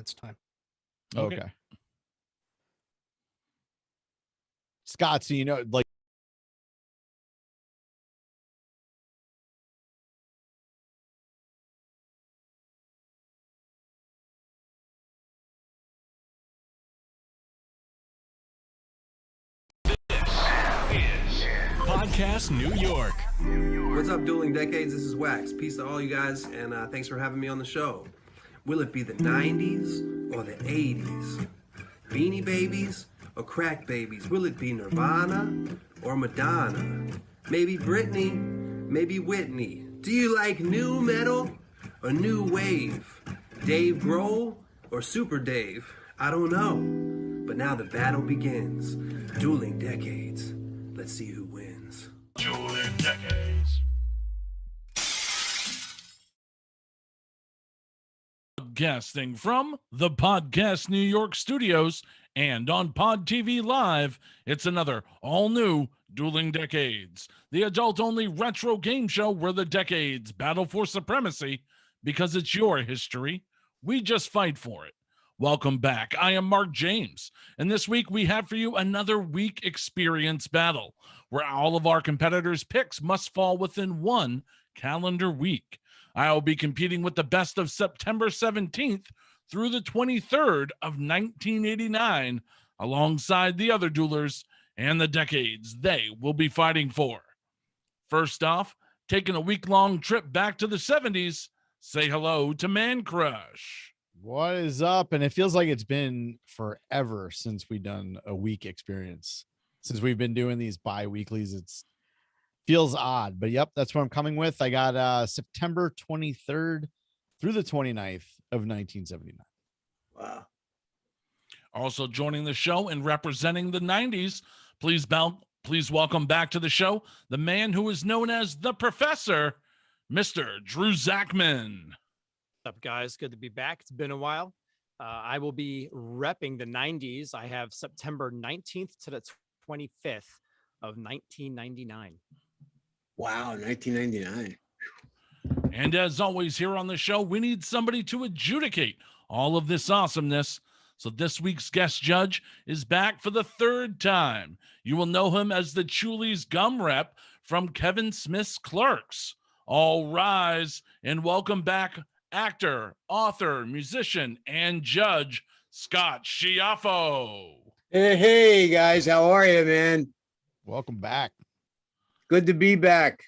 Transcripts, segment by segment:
it's time. Okay. Scott, so like Podcast New York. What's up, Dueling Decades? This is Wax. Peace to all you guys, and thanks for having me on the show. Will it be the 90s or the 80s? Beanie Babies or Crack Babies? Will it be Nirvana or Madonna? Maybe Britney, maybe Whitney. Do you like new metal or new wave? Dave Grohl or Super Dave? I don't know. But now the battle begins. Dueling Decades. Let's see who wins. Dueling Decades. Broadcasting from the Podcast New York studios and on Pod TV Live, it's another all-new Dueling Decades, the adult-only retro game show where the decades battle for supremacy because it's your history. We just fight for it. Welcome back. I am Marc James, and this week we have for you another week experience battle where all of our competitors' picks must fall within one calendar week. I will be competing with the best of September 17th through the 23rd of 1989 alongside the other duelers and the decades they will be fighting for. First off, taking a week-long trip back to the 70s, say hello to Mancrush. what is up? And it feels like it's been forever since we've done a week experience. Since we've been doing these bi-weeklies, it's feels odd, but yep, that's what I'm coming with. I got September 23rd through the 29th of 1979. Wow. Also joining the show and representing the 90s, please welcome back to the show the man who is known as the Professor, Mr. Drew Zakmin. What's up, guys? Good to be back. It's been a while. I will be repping the 90s. I have September 19th to the 25th of 1999. Wow, 1999. And as always here on the show, we need somebody to adjudicate all of this awesomeness. So this week's guest judge is back for the third time. You will know him as the Chulies gum rep from Kevin Smith's Clerks. All rise and welcome back actor, author, musician, and judge, Scott Shiaffo. Hey, guys. How are you, man? Welcome back. Good to be back.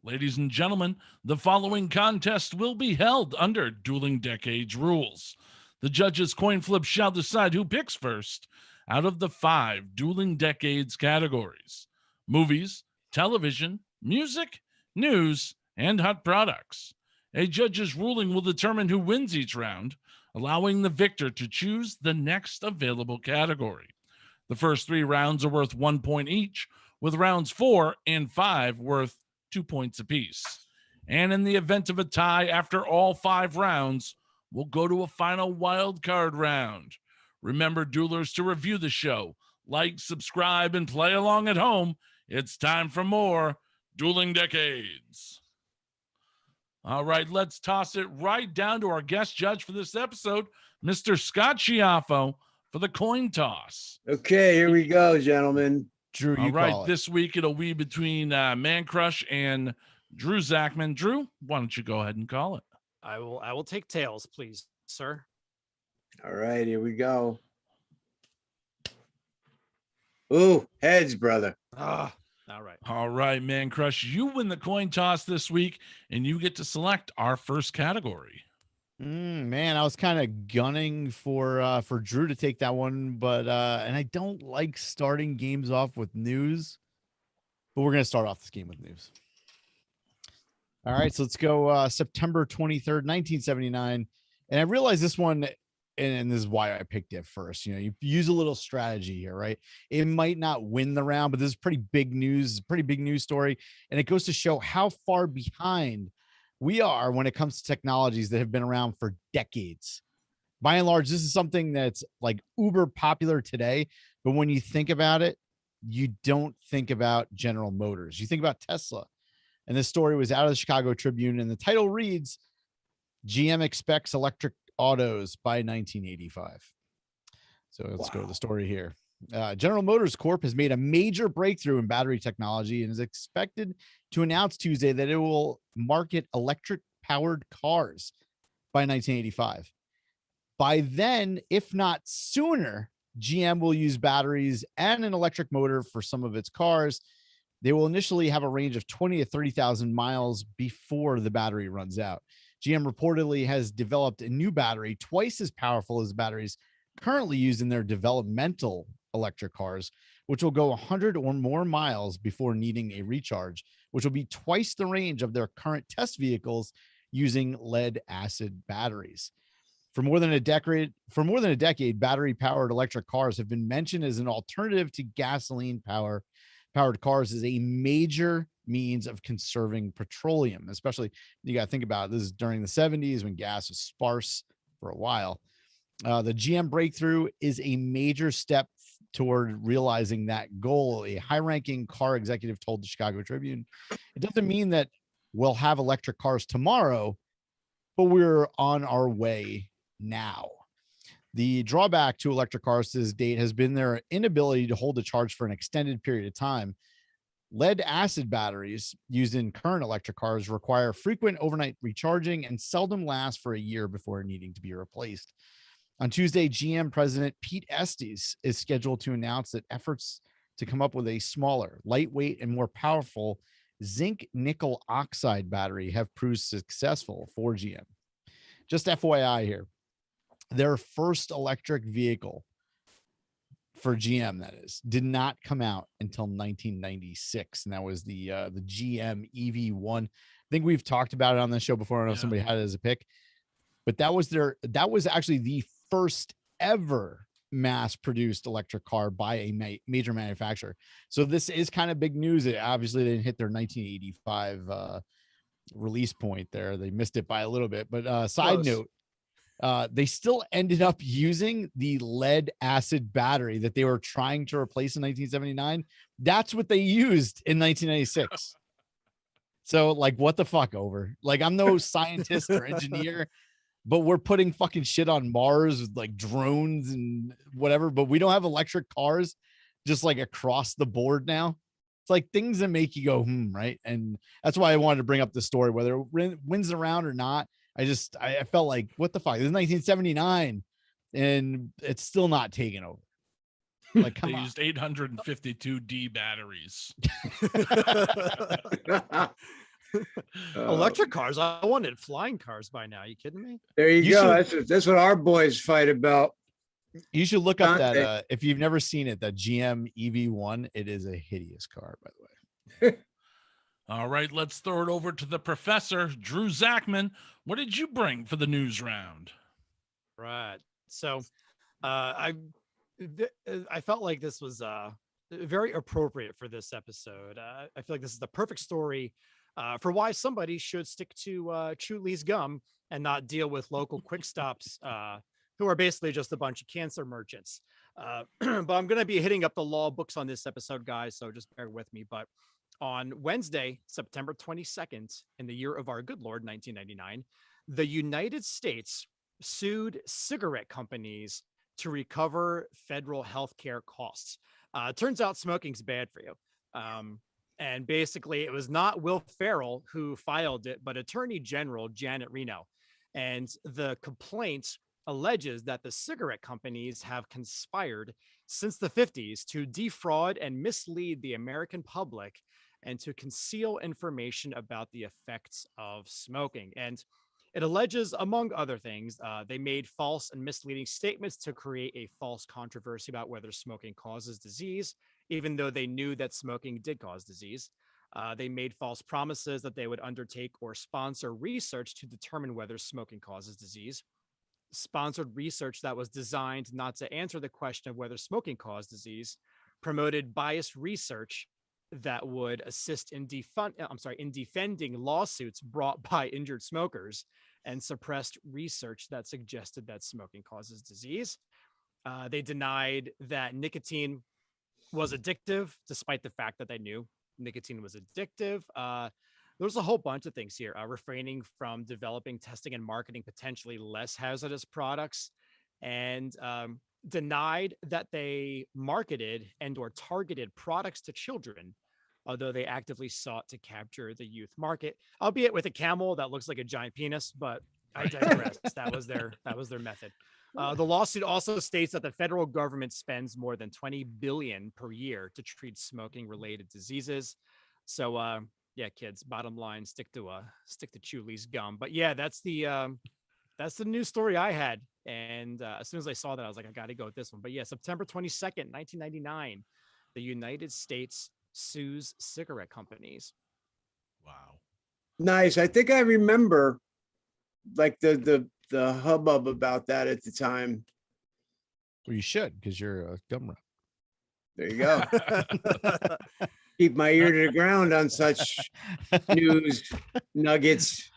Ladies and gentlemen, the following contest will be held under Dueling Decades rules. The judges' coin flip shall decide who picks first out of the 5 Dueling Decades categories: movies, television, music, news, and hot products. A judge's ruling will determine who wins each round, allowing the victor to choose the next available category. The first 3 rounds are worth 1 point each, with rounds 4 and 5 worth 2 points apiece. And in the event of a tie after all 5 rounds, we'll go to a final wild card round. Remember, duelers, to review the show, like, subscribe, and play along at home. It's time for more Dueling Decades. All right, let's toss it right down to our guest judge for this episode, Mr. Scott Shiaffo, for the coin toss. Okay, here we go, gentlemen. Drew, you All right, call it. this week it'll be between Mancrush and Drew Zakmin. Drew, why don't you go ahead and call it? I will take tails, please, sir. All right, here we go. Ooh, heads, brother. All right, Mancrush, you win the coin toss this week, and you get to select our first category. Man, I was kind of gunning for Drew to take that one, but and I don't like starting games off with news, but we're gonna start off this game with news. All right, so let's go September 23rd, 1979. And I realize this one, and this is why I picked it first. You know, you use a little strategy here, right? It might not win the round, but this is pretty big news, pretty big news story. And it goes to show how far behind we are when it comes to technologies that have been around for decades. By and large, this is something that's like uber popular today. But when you think about it, you don't think about General Motors. You think about Tesla. And this story was out of the Chicago Tribune, and the title reads, GM expects electric autos by 1985. So let's go to the story here. General Motors Corp has made a major breakthrough in battery technology and is expected to announce Tuesday that it will market electric powered cars by 1985. By then, if not sooner, GM will use batteries and an electric motor for some of its cars. They will initially have a range of 20 to 30,000 miles before the battery runs out. GM reportedly has developed a new battery twice as powerful as batteries currently used in their developmental electric cars, which will go 100 or more miles before needing a recharge, which will be twice the range of their current test vehicles using lead acid batteries. For more than a decade, battery-powered electric cars have been mentioned as an alternative to gasoline-powered cars as a major means of conserving petroleum. Especially, you got to think about it, this is during the 70s when gas was sparse for a while. The GM breakthrough is a major step toward realizing that goal, a high-ranking car executive told the Chicago Tribune. It doesn't mean that we'll have electric cars tomorrow, but we're on our way now. The drawback to electric cars to this date has been their inability to hold a charge for an extended period of time. Lead acid batteries used in current electric cars require frequent overnight recharging and seldom last for a year before needing to be replaced. On Tuesday, GM President Pete Estes is scheduled to announce that efforts to come up with a smaller, lightweight, and more powerful zinc nickel oxide battery have proved successful for GM. Just FYI here, their first electric vehicle for GM, that is, did not come out until 1996, and that was the GM EV1. I think we've talked about it on the show before. I don't know if somebody had it as a pick, but that was actually the first ever mass-produced electric car by a major manufacturer. So this is kind of big news. It obviously didn't hit their 1985 release point there. They missed it by a little bit. But side note, they still ended up using the lead acid battery that they were trying to replace in 1979. That's what they used in 1996. So, like, what the fuck, over? Like, I'm no scientist or engineer, but we're putting fucking shit on Mars with like drones and whatever, but we don't have electric cars just like across the board now. It's like things that make you go, right? And that's why I wanted to bring up the story, whether it wins around or not. I felt like, what the fuck? This is 1979 and it's still not taken over. Like, come they on. used 852D batteries. Electric cars. I wanted flying cars by now. Are you kidding me? There you go. That's what our boys fight about. You should look up Dante. that if you've never seen it, that GM EV1. It is a hideous car, by the way. All right, let's throw it over to the professor, Drew Zakmin. What did you bring for the news round? Right. So I felt like this was very appropriate for this episode. I feel like this is the perfect story for why somebody should stick to Chew Lee's gum and not deal with local quick stops who are basically just a bunch of cancer merchants. But I'm going to be hitting up the law books on this episode, guys, so just bear with me. But on Wednesday, September 22nd, in the year of our good Lord, 1999, the United States sued cigarette companies to recover federal health care costs. Turns out smoking's bad for you. And basically, it was not Will Ferrell who filed it, but Attorney General Janet Reno. And the complaint alleges that the cigarette companies have conspired since the 50s to defraud and mislead the American public and to conceal information about the effects of smoking. And it alleges, among other things, they made false and misleading statements to create a false controversy about whether smoking causes disease, even though they knew that smoking did cause disease. They made false promises that they would undertake or sponsor research to determine whether smoking causes disease. Sponsored research that was designed not to answer the question of whether smoking caused disease, promoted biased research that would assist in defending lawsuits brought by injured smokers, and suppressed research that suggested that smoking causes disease. They denied that nicotine was addictive, despite the fact that they knew nicotine was addictive. There's a whole bunch of things here. Refraining from developing, testing, and marketing potentially less hazardous products, and denied that they marketed and or targeted products to children, although they actively sought to capture the youth market, albeit with a camel that looks like a giant penis. But I digress. that was their method. The lawsuit also states that the federal government spends more than $20 billion per year to treat smoking-related diseases. So, yeah, kids. Bottom line: stick to Chewlie's gum. But yeah, that's the news story I had. And as soon as I saw that, I was like, I got to go with this one. But yeah, September 22nd, 1999, the United States sues cigarette companies. Wow. Nice. I think I remember like the hubbub about that at the time. Well, you should, because you're a gum rep. There you go. Keep my ear to the ground on such news nuggets.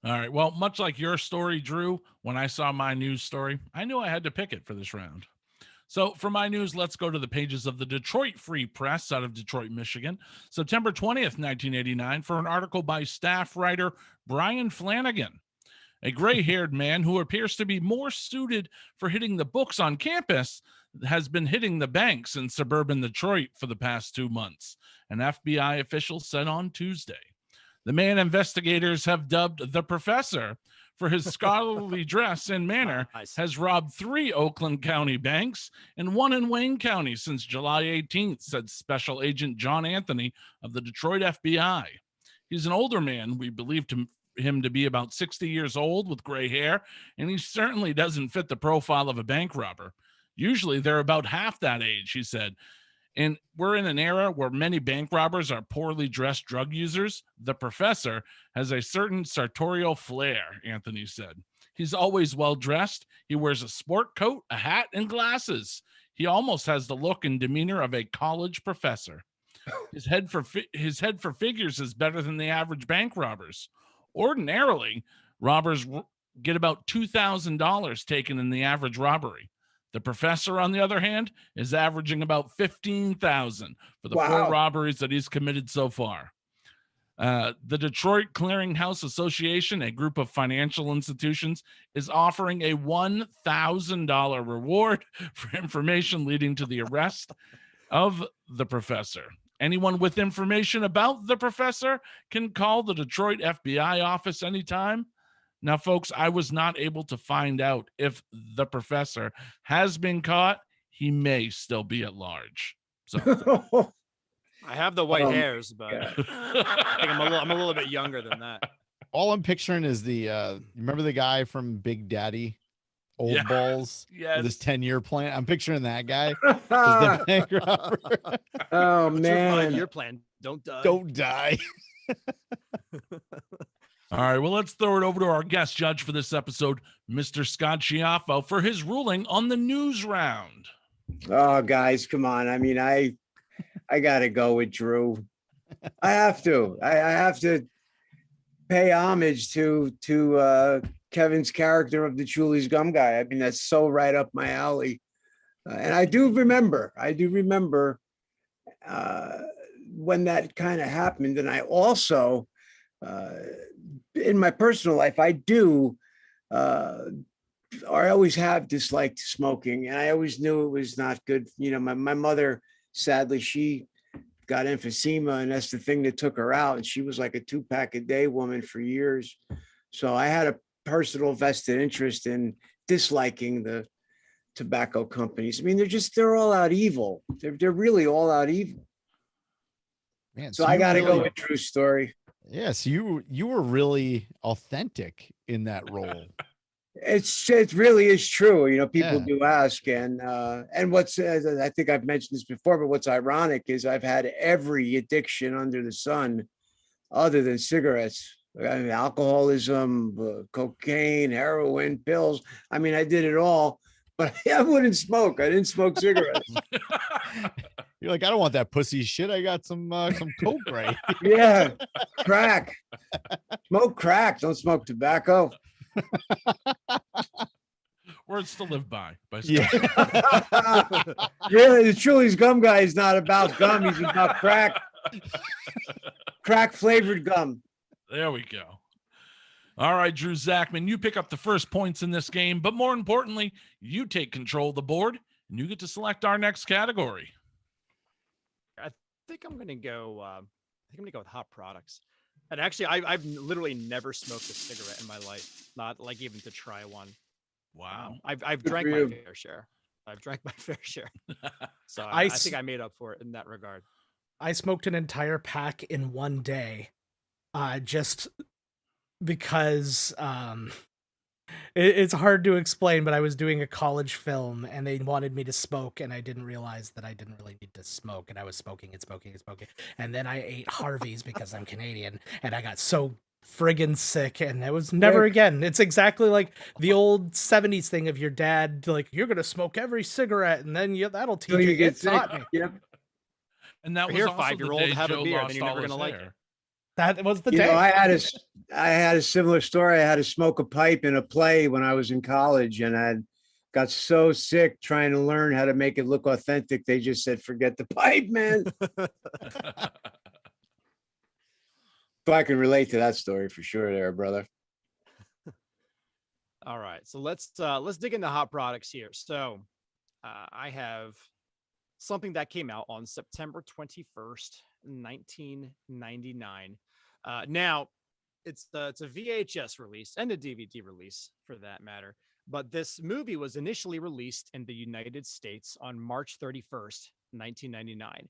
All right. Well, much like your story, Drew, when I saw my news story, I knew I had to pick it for this round. So for my news, let's go to the pages of the Detroit Free Press out of Detroit, Michigan, September 20th, 1989, for an article by staff writer Brian Flanagan, a gray-haired man who appears to be more suited for hitting the books on campus has been hitting the banks in suburban Detroit for the past 2 months, an FBI official said on Tuesday. The man investigators have dubbed the Professor for his scholarly dress and manner has robbed 3 Oakland County banks and 1 in Wayne County since July 18th, said Special Agent John Anthony of the Detroit FBI. He's an older man. We believe him to be about 60 years old with gray hair, and he certainly doesn't fit the profile of a bank robber. Usually they're about half that age, he said. And we're in an era where many bank robbers are poorly dressed drug users. The Professor has a certain sartorial flair, Anthony said. He's always well dressed. He wears a sport coat, a hat, and glasses. He almost has the look and demeanor of a college professor. His head for figures is better than the average bank robbers. Ordinarily, robbers get about $2,000 taken in the average robbery. The Professor, on the other hand, is averaging about $15,000 for the 4 robberies that he's committed so far. The Detroit Clearinghouse Association, a group of financial institutions, is offering a $1,000 reward for information leading to the arrest of the Professor. Anyone with information about the Professor can call the Detroit FBI office anytime. Now, folks, I was not able to find out if the Professor has been caught. He may still be at large. So I have the white hairs, but I think I'm a little bit younger than that. All I'm picturing is the remember the guy from Big Daddy, Old Balls, with his 10-year plan. I'm picturing that guy as the bank robber. Oh What's man, your 5-year plan? Don't die. Don't die. All right, well, let's throw it over to our guest judge for this episode, Mr. Scott Shiaffo, for his ruling on the news round. Oh, guys, come on. I mean, I got to go with Drew. I have to. I have to pay homage to Kevin's character of the Chewlie's Gum Guy. I mean, that's so right up my alley. And I do remember when that kind of happened. And I also, in my personal life, I always have disliked smoking, and I always knew it was not good. You know, my mother, sadly, she got emphysema, and that's the thing that took her out. And she was like a 2-pack a day woman for years. So I had a personal vested interest in disliking the tobacco companies. I mean, they're all out evil. They're really all out evil. Man, so I got to go with Drew's story. Yes, you were really authentic in that role. It really is true. You know, people do ask, and what's I think I've mentioned this before, but what's ironic is I've had every addiction under the sun, other than cigarettes. I mean, alcoholism, cocaine, heroin, pills. I mean, I did it all, but I wouldn't smoke. I didn't smoke cigarettes. You're like, I don't want that pussy shit. I got some coke, right? Yeah, crack. Smoke crack. Don't smoke tobacco. Words to live by. Yeah. Really, the Chewlie's Gum Guy is not about gum. He's about crack. Crack flavored gum. There we go. All right, Drew Zakmin, you pick up the first points in this game, but more importantly, you take control of the board and you get to select our next category. I think I'm gonna go. With hot products. And actually, I've literally never smoked a cigarette in my life. Not like even to try one. Wow. I've Good drank for my you. fair share. I've drank my fair share. So I think I made up for it in that regard. I smoked an entire pack in one day, just because it's hard to explain, but I was doing a college film and they wanted me to smoke, and I didn't realize that I didn't really need to smoke, and I was smoking and smoking and smoking. And then I ate Harvey's because I'm Canadian, and I got so friggin' sick, and it was never again. It's exactly like the old 70s thing of your dad, like, you're gonna smoke every cigarette and then that'll teach you. get It sick. taught me. Yep. And that was Here, also the 5-year-old, day have a Joe beer, then lost you're never all his gonna like hair. it. That was the You day. know, I had a similar story. I had to smoke a pipe in a play when I was in college, and I got so sick trying to learn how to make it look authentic. They just said, "Forget the pipe, man." So I can relate to that story for sure, there, brother. All right, so let's dig into hot products here. So I have something that came out on September 21st, 1999. Now it's a VHS release and a DVD release for that matter. But this movie was initially released in the United States on March 31st, 1999.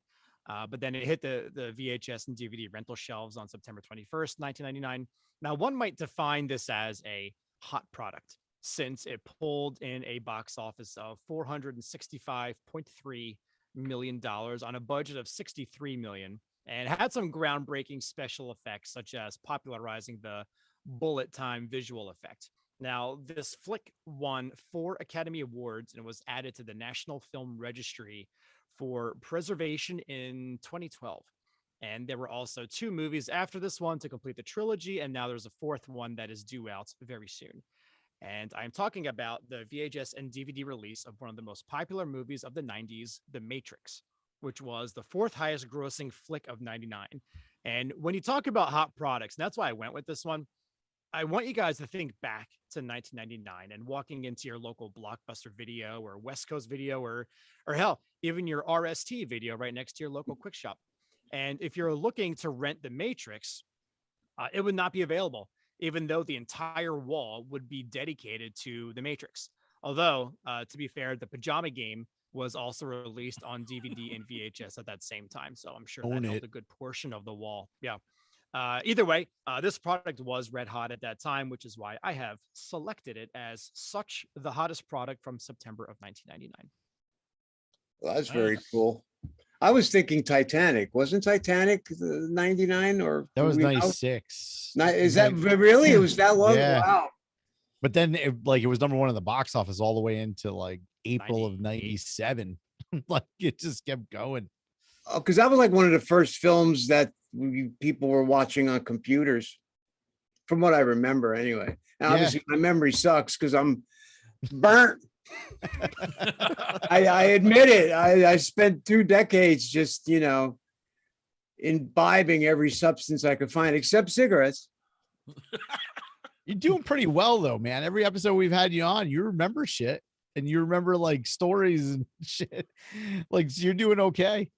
But then it hit the VHS and DVD rental shelves on September 21st, 1999. Now, one might define this as a hot product since it pulled in a box office of $465.3 million on a budget of $63 million, and had some groundbreaking special effects, such as popularizing the bullet time visual effect. Now, this flick won 4 Academy Awards and was added to the National Film Registry for preservation in 2012. And there were also 2 movies after this one to complete the trilogy, and now there's a 4th one that is due out very soon. And I'm talking about the VHS and DVD release of one of the most popular movies of the 90s, The Matrix, which was the 4th highest grossing flick of 99. And when you talk about hot products, and that's why I went with this one, I want you guys to think back to 1999 and walking into your local Blockbuster Video or West Coast Video or hell, even your RST Video right next to your local Quick Shop. And if you're looking to rent The Matrix, it would not be available, even though the entire wall would be dedicated to The Matrix. Although, to be fair, the Pajama Game was also released on DVD and VHS at that same time. So I'm sure that held a good portion of the wall. Yeah. Either way, this product was red hot at that time, which is why I have selected it as such the hottest product from September of 1999. Well, that's very cool. I was thinking Titanic. Wasn't Titanic 99 or That was do we know? 96. Is that really? It was that long? Yeah. Wow. But then it was number 1 in the box office all the way into like April of 97. Like it just kept going. Oh, because that was like one of the first films that people were watching on computers, from what I remember anyway. And obviously my memory sucks because I'm burnt. I admit it. I spent 2 decades just, imbibing every substance I could find except cigarettes. You're doing pretty well though, man. Every episode we've had you on, you remember shit and you remember like stories and shit. Like you're doing okay.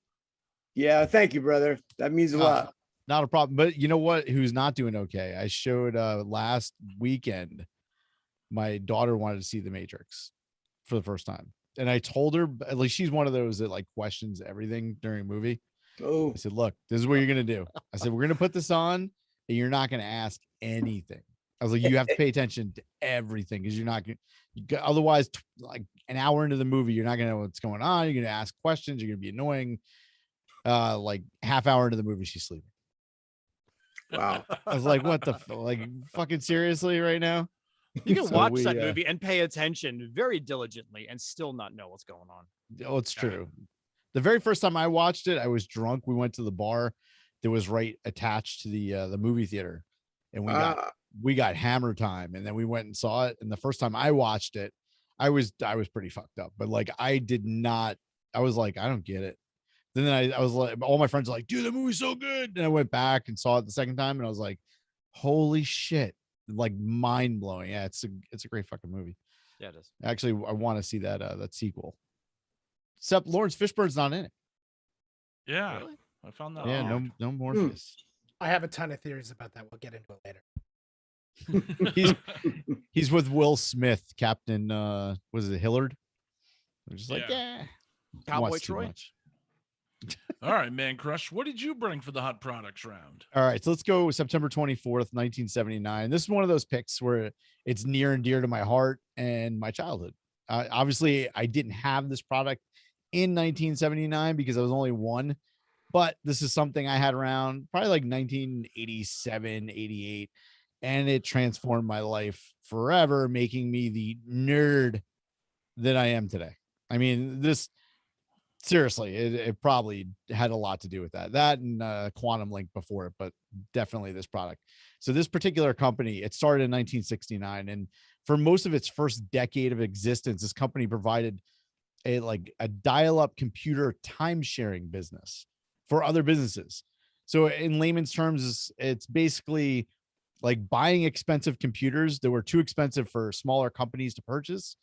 Yeah, thank you, brother. That means a lot. Not a problem. But you know what? Who's not doing okay? I showed last weekend. My daughter wanted to see The Matrix for the first time, and I told her, like, she's one of those that like questions everything during a movie. Oh, I said, look, this is what you're gonna do. I said, we're gonna put this on, and you're not gonna ask anything. I was like, you have to pay attention to everything because you're not gonna. Otherwise, like an hour into the movie, you're not gonna know what's going on. You're gonna ask questions. You're gonna be annoying. Like half hour into the movie, she's sleeping. wow. I was like, what the like fucking seriously right now? You can So watch that movie and pay attention very diligently and still not know what's going on. Oh, it's true. The very first time I watched it, I was drunk. We went to the bar that was right attached to the movie theater, and we got Hammer Time, and then we went and saw it. And the first time I watched it, I was pretty fucked up. But like I was like, I don't get it. Then I was like, all my friends are like, dude, that movie's so good. And I went back and saw it the second time, and I was like, holy shit, like mind blowing. Yeah, it's a great fucking movie. Yeah, it is. Actually, I want to see that sequel. Except Lawrence Fishburne's not in it. Yeah, Really? I found that. Yeah, odd. no Morpheus. I have a ton of theories about that. We'll get into it later. He's with Will Smith, Captain. Was it Hillard? They're just like, Yeah. Cowboy wants too Troy? much. All right, Mancrush, what did you bring for the hot products round? All right, so let's go with September 24th, 1979. This is one of those picks where it's near and dear to my heart and my childhood. Obviously, I didn't have this product in 1979 because I was only one, but this is something I had around probably like 1987, 88, and it transformed my life forever, making me the nerd that I am today. I mean, this seriously, it probably had a lot to do with that and Quantum Link before it, but definitely this product. So this particular company, it started in 1969, and for most of its first decade of existence, this company provided a dial-up computer time-sharing business for other businesses. So in layman's terms, it's basically like buying expensive computers that were too expensive for smaller companies to purchase,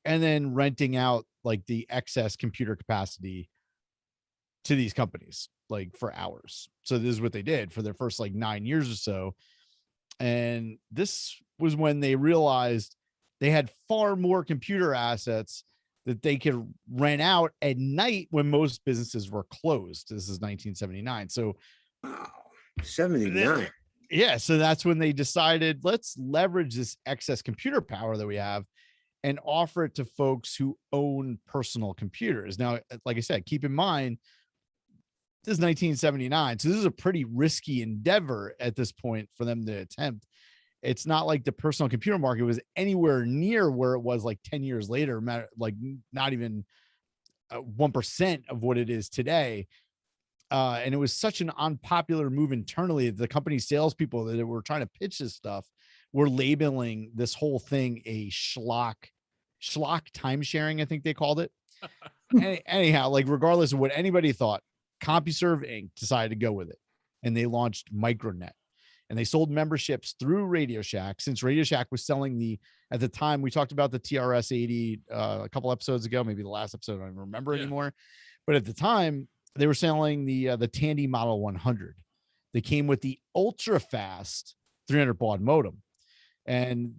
and then renting out like the excess computer capacity to these companies like for hours. So this is what they did for their first like 9 years or so. And this was when they realized they had far more computer assets that they could rent out at night when most businesses were closed. This is 1979. So Wow. 79. yeah, so that's when they decided, let's leverage this excess computer power that we have and offer it to folks who own personal computers. Now, like I said, keep in mind, this is 1979. So this is a pretty risky endeavor at this point for them to attempt. It's not like the personal computer market was anywhere near where it was like 10 years later, like not even 1% of what it is today. And it was such an unpopular move internally. The company's salespeople that were trying to pitch this stuff were labeling this whole thing a schlock time sharing, I think they called it. Anyhow, like regardless of what anybody thought, CompuServe Inc. decided to go with it, and they launched Micronet, and they sold memberships through Radio Shack. Since Radio Shack was selling at the time, we talked about the TRS-80 a couple episodes ago, maybe the last episode, I don't remember anymore. But at the time, they were selling the Tandy Model 100. They came with the ultra fast 300 baud modem, and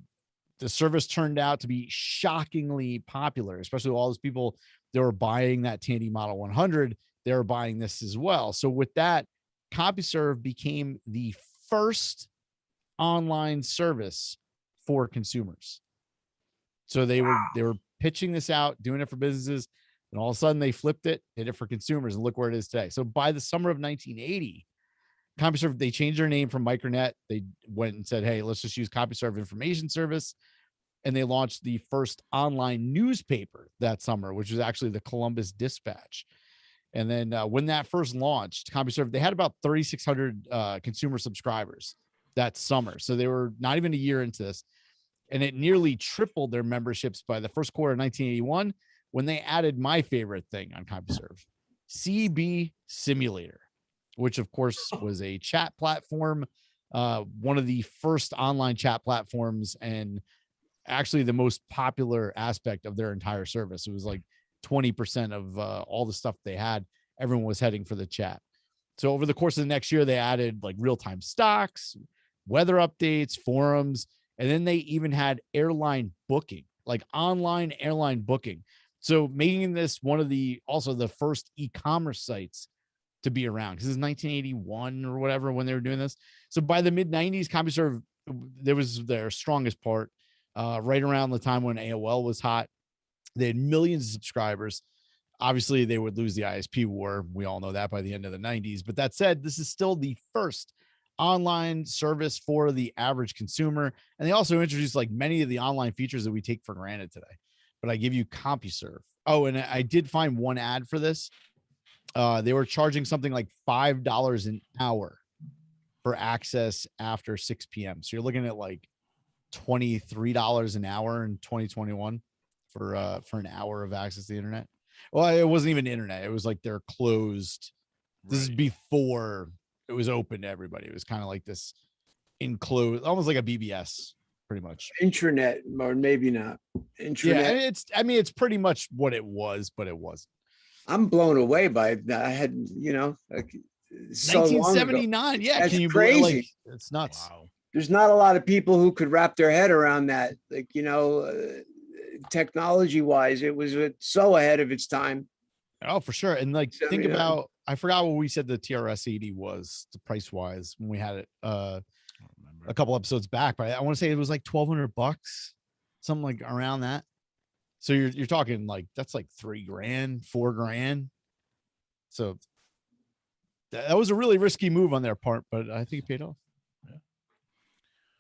the service turned out to be shockingly popular, especially all those people that were buying that Tandy Model 100. They were buying this as well. So with that, CompuServe became the first online service for consumers. So they were pitching this out, doing it for businesses, and all of a sudden they flipped it, did it for consumers, and look where it is today. So by the summer of 1980, CompuServe, they changed their name from Micronet. They went and said, hey, let's just use CompuServe Information Service. And they launched the first online newspaper that summer, which was actually the Columbus Dispatch. And then when that first launched, CompuServe, they had about 3,600 consumer subscribers that summer. So they were not even a year into this. And it nearly tripled their memberships by the first quarter of 1981 when they added my favorite thing on CompuServe, CB Simulator, which of course was a chat platform, one of the first online chat platforms, and actually the most popular aspect of their entire service. It was like 20% of all the stuff they had. Everyone was heading for the chat. So over the course of the next year, they added like real-time stocks, weather updates, forums, and then they even had airline booking, like online airline booking. So making this one of the first e-commerce sites to be around, because it's 1981 or whatever when they were doing this. So by the mid 90s, CompuServe, there was their strongest part, right around the time when AOL was hot. They had millions of subscribers. Obviously, they would lose the ISP war. We all know that by the end of the 90s. But that said, this is still the first online service for the average consumer. And they also introduced like many of the online features that we take for granted today. But I give you CompuServe. Oh, and I did find one ad for this. They were charging something like $5 an hour for access after 6 p.m. So you're looking at like $23 an hour in 2021 for an hour of access to the internet. Well, it wasn't even internet. It was like they're closed. This is Right. before it was open to everybody. It was kind of like this enclosed, almost like a BBS, pretty much. Intranet, or maybe not. Yeah, Intranet. and it's pretty much what it was, but it wasn't. I'm blown away by that. I had, like, so long ago. 1979. Yeah, That's can you crazy. believe? Like, it's nuts. Wow. There's not a lot of people who could wrap their head around that. Like, technology wise, it was so ahead of its time. Oh, for sure. And like, think 79. about, I forgot what we said the TRS 80 was, the price wise, when we had it a couple episodes back, but I want to say it was like $1,200, something like around that. So you're talking like, that's like $3,000, $4,000. So that was a really risky move on their part, but I think it paid off.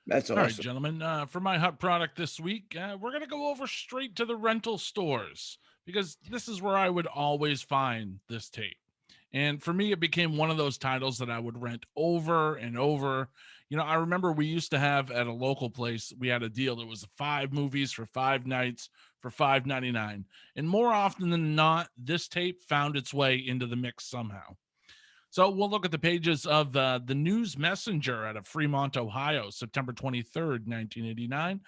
That's All awesome. right, gentlemen. For my hot product this week, we're going to go over straight to the rental stores because this is where I would always find this tape. And for me, it became one of those titles that I would rent over and over. I remember we used to have at a local place, we had a deal. It was 5 movies for 5 nights for $5.99. And more often than not, this tape found its way into the mix somehow. So we'll look at the pages of the News Messenger out of Fremont, Ohio, September 23rd, 1989,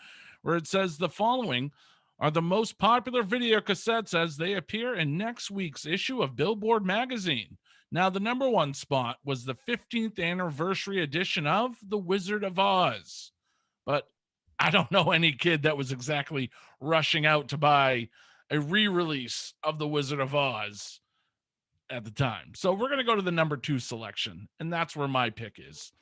where it says the following are the most popular video cassettes as they appear in next week's issue of Billboard magazine. Now, the number 1 spot was the 15th anniversary edition of The Wizard of Oz. But I don't know any kid that was exactly rushing out to buy a re-release of The Wizard of Oz at the time. So we're going to go to the number 2 selection, and that's where my pick is.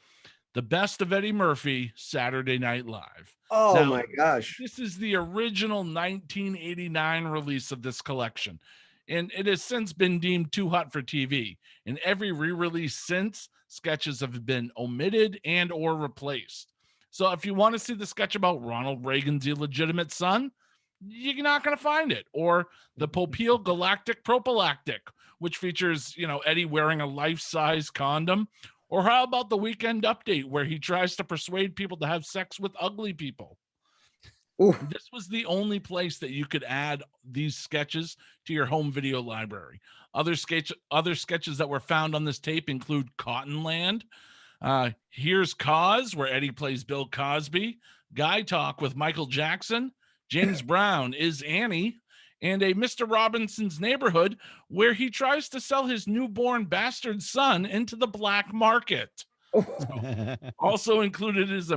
The Best of Eddie Murphy, Saturday Night Live. Oh, Now, my gosh. This is the original 1989 release of this collection, and it has since been deemed too hot for TV. In every re-release since, sketches have been omitted and or replaced. So if you want to see the sketch about Ronald Reagan's illegitimate son, you're not going to find it. Or the Popeil Galactic Prophylactic, which features, Eddie wearing a life-size condom. Or how about the Weekend Update, where he tries to persuade people to have sex with ugly people? Ooh. This was the only place that you could add these sketches to your home video library. Other sketches that were found on this tape include Cottonland, Here's Cause, where Eddie plays Bill Cosby, Guy Talk with Michael Jackson, James Brown is Annie, and a Mr. Robinson's Neighborhood, where he tries to sell his newborn bastard son into the black market. Also included is a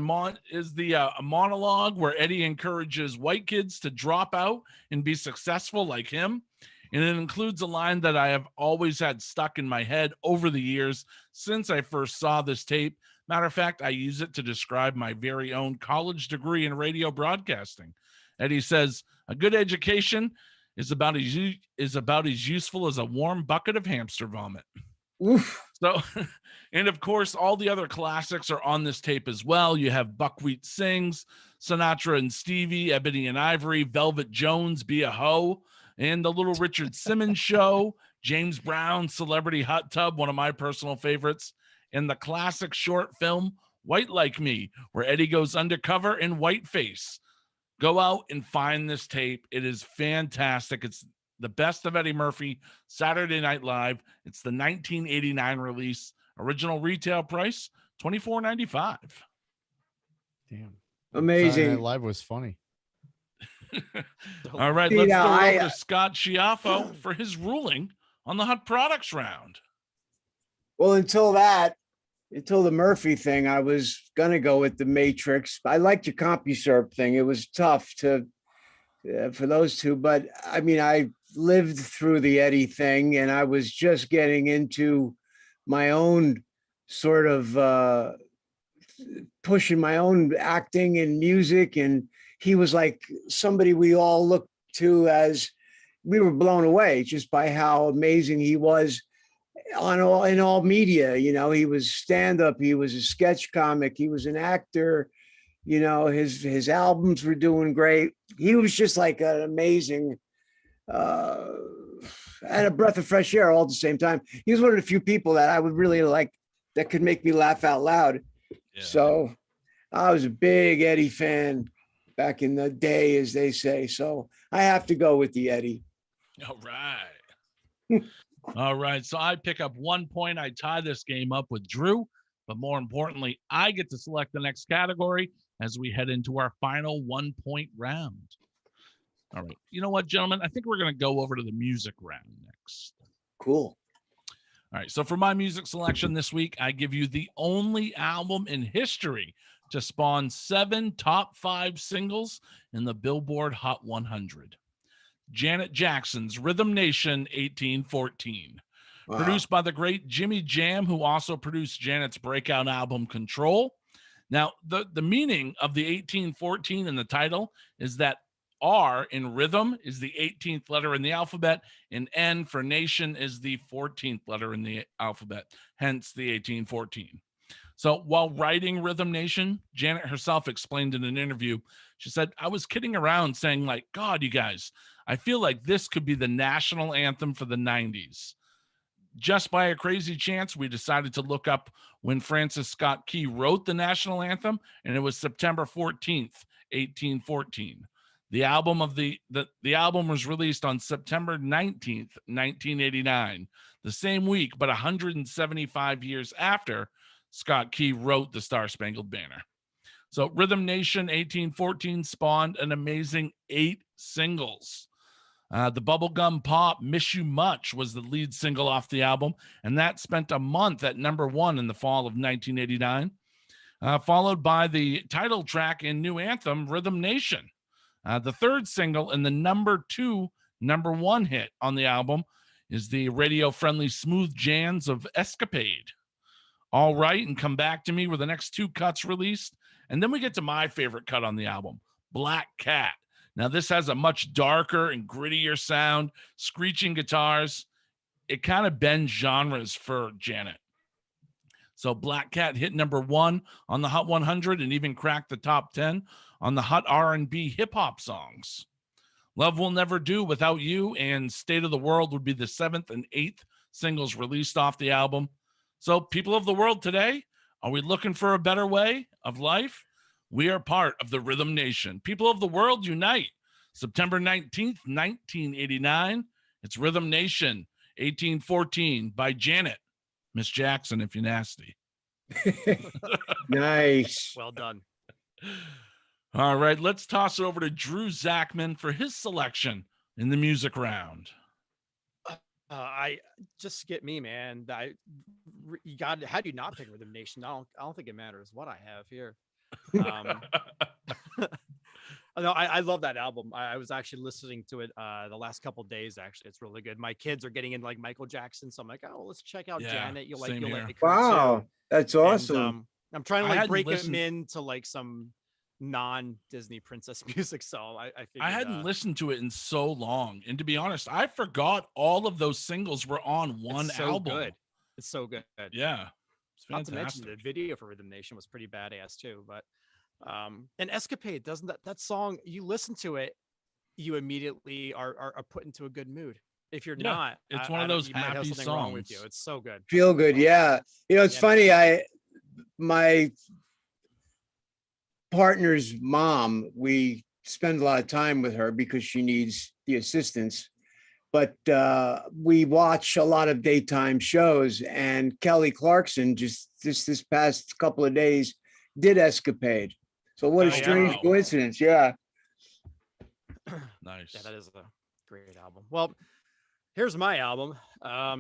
monologue where Eddie encourages white kids to drop out and be successful like him. And it includes a line that I have always had stuck in my head over the years since I first saw this tape. Matter of fact, I use it to describe my very own college degree in radio broadcasting. Eddie says, a good education is about as useful as a warm bucket of hamster vomit. Oof. So, and of course, all the other classics are on this tape as well. You have Buckwheat Sings, Sinatra and Stevie, Ebony and Ivory, Velvet Jones, Be a Hoe, and The Little Richard Simmons Show, James Brown, Celebrity Hot Tub, one of my personal favorites, and the classic short film, White Like Me, where Eddie goes undercover in whiteface. Go out and find this tape. It is fantastic. It's the Best of Eddie Murphy, Saturday Night Live. It's the 1989 release. Original retail price, $24.95. Damn. Amazing. Saturday Night Live was funny. All right, let's throw it over to Scott Shiaffo for his ruling on the hot products round. Well, until the Murphy thing, I was going to go with the Matrix. I liked your CompuServe thing. It was tough for those two, but I mean, I lived through the Eddie thing and I was just getting into my own sort of pushing my own acting and music. And he was like somebody we all looked to as we were blown away just by how amazing he was in all media. He was stand-up, he was a sketch comic, he was an actor, his albums were doing great. He was just like an amazing and a breath of fresh air all at the same time. He was one of the few people that I would really like that could make me laugh out loud. Yeah. So I was a big Eddie fan back in the day, as they say. So I have to go with the Eddie. All right. All right. So I pick up 1 point. I tie this game up with Drew. But more importantly, I get to select the next category as we head into our final 1 point round. All right. You know what, gentlemen? I think we're going to go over to the music round next. Cool. All right. So for my music selection this week, I give you the only album in history to spawn 7 top 5 singles in the Billboard Hot 100. Janet Jackson's Rhythm Nation 1814. Wow. Produced by the great Jimmy Jam, who also produced Janet's breakout album Control. Now, the meaning of the 1814 in the title is that R in rhythm is the 18th letter in the alphabet, and N for nation is the 14th letter in the alphabet, hence the 1814. So while writing Rhythm Nation, Janet herself explained in an interview, she said, I was kidding around saying, like, God, you guys, I feel like this could be the national anthem for the 90s. Just by a crazy chance, we decided to look up when Francis Scott Key wrote the national anthem, and it was September 14th, 1814. The album was released on September 19th, 1989, the same week, but 175 years after Scott Key wrote the Star Spangled Banner. So Rhythm Nation 1814 spawned an amazing 8 singles. The bubblegum pop Miss You Much was the lead single off the album, and that spent a month at number 1 in the fall of 1989, followed by the title track and new anthem, Rhythm Nation. The third single and the number 1 hit on the album is the radio-friendly smooth jams of Escapade. All Right and Come Back to Me were the next 2 cuts released, and then we get to my favorite cut on the album, Black Cat. Now, this has a much darker and grittier sound, screeching guitars. It kind of bends genres for Janet. So Black Cat hit number 1 on the Hot 100 and even cracked the top 10 on the Hot R&B hip-hop songs. Love Will Never Do Without You and State of the World would be the 7th and 8th singles released off the album. So people of the world today, are we looking for a better way of life? We are part of the Rhythm Nation. People of the world, unite. September 19th, 1989. It's Rhythm Nation 1814 by Janet. Miss Jackson, if you're nasty. Nice. Well done. All right, let's toss it over to Drew Zakmin for his selection in the music round. I just skip me, man. You got. How do you not pick Rhythm Nation? I don't think it matters what I have here. No, I love that album. I was actually listening to it the last couple of days. Actually, it's really good. My kids are getting into like Michael Jackson, so I'm like, oh, let's check out Janet. You'll like her wow, too. That's awesome. And, I'm trying to like break them into like some non-Disney princess music. So I figured, I hadn't listened to it in so long, and to be honest, I forgot all of those singles were on one album. Good. It's so good. Yeah, it's fantastic. Not to mention the video for Rhythm Nation was pretty badass too. But and Escapade, doesn't that song, you listen to it, you immediately are put into a good mood. If you're not, it's one of those happy songs. Wrong with you. It's so good. Feel good, yeah. You know, it's funny. My partner's mom, we spend a lot of time with her because she needs the assistance. But we watch a lot of daytime shows, and Kelly Clarkson just this past couple of days did Escapade. So what a strange coincidence. Yeah. Nice. Yeah, that is a great album. Well, here's my album. Like,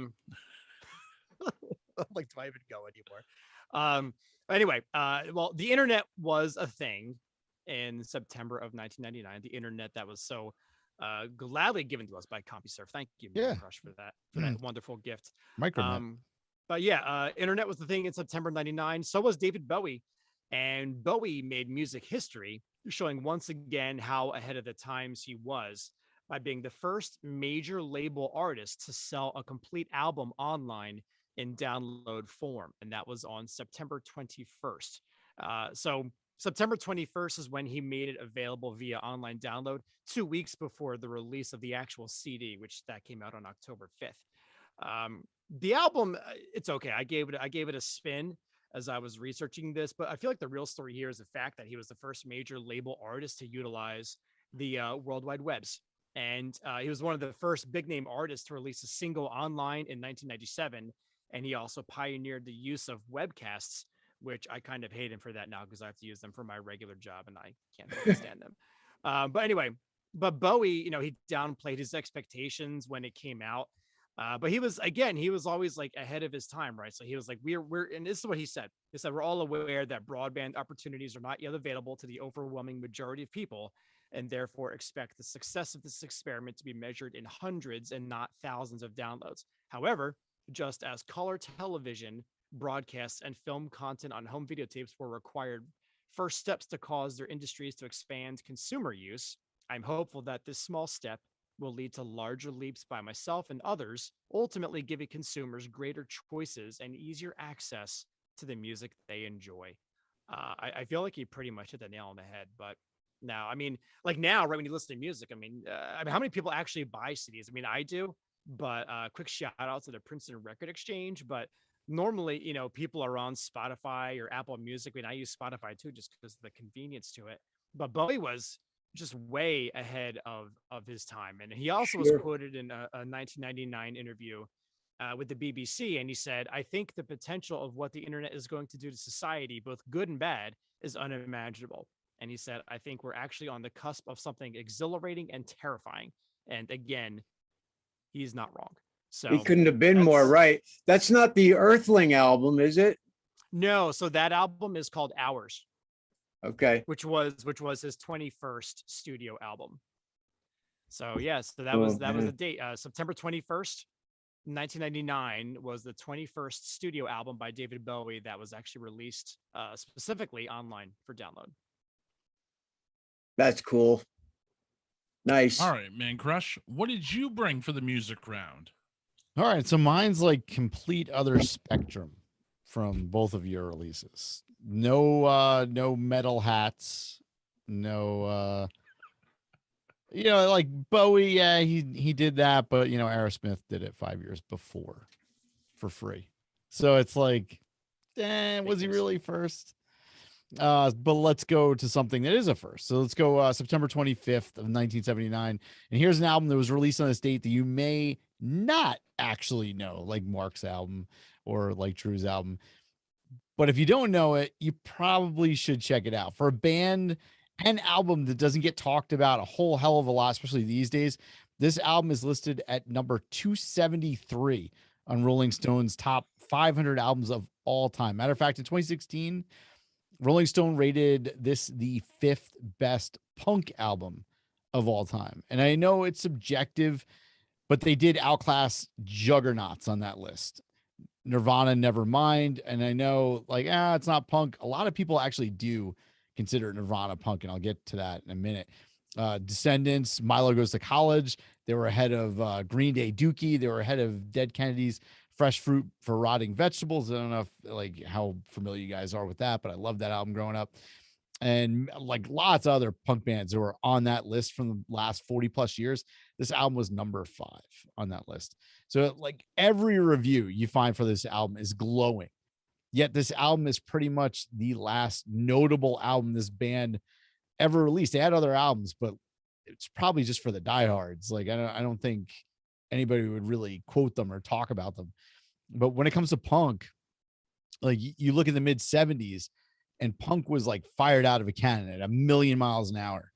do I even go anymore? Anyway, well, the internet was a thing in September of 1999. The internet that was so gladly given to us by CompuServe. Thank you, Mancrush, for that wonderful gift. Micronet. But yeah, internet was the thing in September 99. So was David Bowie. And Bowie made music history, showing once again how ahead of the times he was by being the first major label artist to sell a complete album online in download form. And that was on September 21st. So September 21st is when he made it available via online download, 2 weeks before the release of the actual CD, which that came out on October 5th. The album, it's okay. I gave it a spin as I was researching this, but I feel like the real story here is the fact that he was the first major label artist to utilize the World Wide Webs And he was one of the first big name artists to release a single online in 1997. And he also pioneered the use of webcasts, which I kind of hate him for that now because I have to use them for my regular job and I can't stand them. But anyway, but Bowie, he downplayed his expectations when it came out. But he was always like ahead of his time, right? So he was like, we're, and this is what he said. He said, we're all aware that broadband opportunities are not yet available to the overwhelming majority of people, and therefore expect the success of this experiment to be measured in hundreds and not thousands of downloads. However, just as color television, broadcasts, and film content on home videotapes were required first steps to cause their industries to expand consumer use, I'm hopeful that this small step will lead to larger leaps by myself and others, ultimately giving consumers greater choices and easier access to the music they enjoy. I feel like he pretty much hit the nail on the head. But now, I mean, like now, right when you listen to music, I mean, how many people actually buy CDs? I mean, I do, but quick shout out to the Princeton Record Exchange. But normally, people are on Spotify or Apple Music. I mean, I use Spotify too, just because of the convenience to it. But Bowie was just way ahead of his time. And he also was quoted in a 1999 interview with the BBC. And he said, I think the potential of what the internet is going to do to society, both good and bad, is unimaginable. And he said, I think we're actually on the cusp of something exhilarating and terrifying. And again, he's not wrong. So he couldn't have been more right. That's not the Earthling album, is it? No. So that album is called Hours. Okay. Which was his 21st studio album. So yes, so that was the date. September 21st, 1999 was the 21st studio album by David Bowie that was actually released specifically online for download. That's cool. Nice. All right, Mancrush, what did you bring for the music round? All right, so mine's like complete other spectrum from both of your releases. No metal hats, no like Bowie, yeah, he did that, but Aerosmith did it 5 years before for free. So it's like, was he really first? But let's go to something that is a first. So let's go September 25th of 1979. And here's an album that was released on this date that you may not actually know, like Marc's album or like Drew's album. But if you don't know it, you probably should check it out. For a band and album that doesn't get talked about a whole hell of a lot, especially these days, this album is listed at number 273 on Rolling Stone's top 500 albums of all time. Matter of fact, in 2016, Rolling Stone rated this the 5th best punk album of all time. And I know it's subjective, but they did outclass juggernauts on that list. Nirvana, Nevermind, and I know it's not punk. A lot of people actually do consider Nirvana punk, and I'll get to that in a minute. Descendants, Milo Goes to College, they were ahead of Green Day Dookie, they were ahead of Dead Kennedys, Fresh Fruit for Rotting Vegetables. I don't know if how familiar you guys are with that, but I love that album growing up. And lots of other punk bands that were on that list from the last 40 plus years, this album was number 5 on that list. So every review you find for this album is glowing. Yet this album is pretty much the last notable album this band ever released. They had other albums, but it's probably just for the diehards. I don't think anybody would really quote them or talk about them. But when it comes to punk, you look at the mid 70s, and punk was fired out of a cannon at 1,000,000 miles an hour.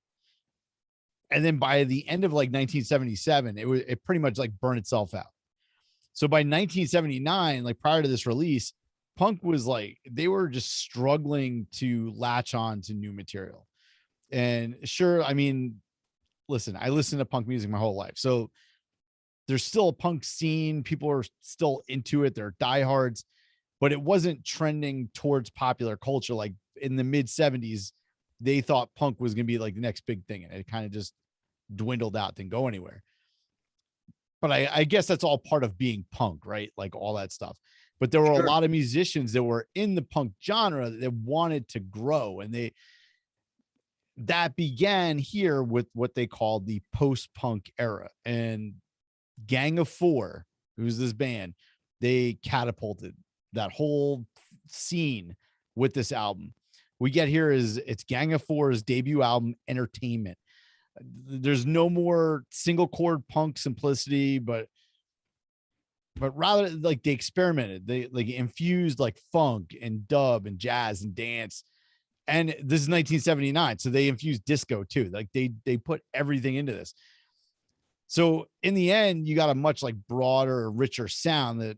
And then by the end of 1977, it pretty much burned itself out. So by 1979, prior to this release, punk was they were just struggling to latch on to new material. And sure, I mean, listen, I listened to punk music my whole life. So there's still a punk scene. People are still into it. They're diehards, but it wasn't trending towards popular culture. In the mid 70s, they thought punk was going to be the next big thing. And it kind of just dwindled out, didn't go anywhere. But I guess that's all part of being punk, right? All that stuff. But there were a lot of musicians that were in the punk genre that wanted to grow. And that began here with what they called the post-punk era. And Gang of Four, who's this band, they catapulted that whole scene with this album. We get here it's Gang of Four's debut album, Entertainment. There's no more single chord punk simplicity, but rather like they experimented. They like infused like funk and dub and jazz and dance. And this is 1979, so they infused disco too. Like they put everything into this. So in the end, you got a much like broader, richer sound that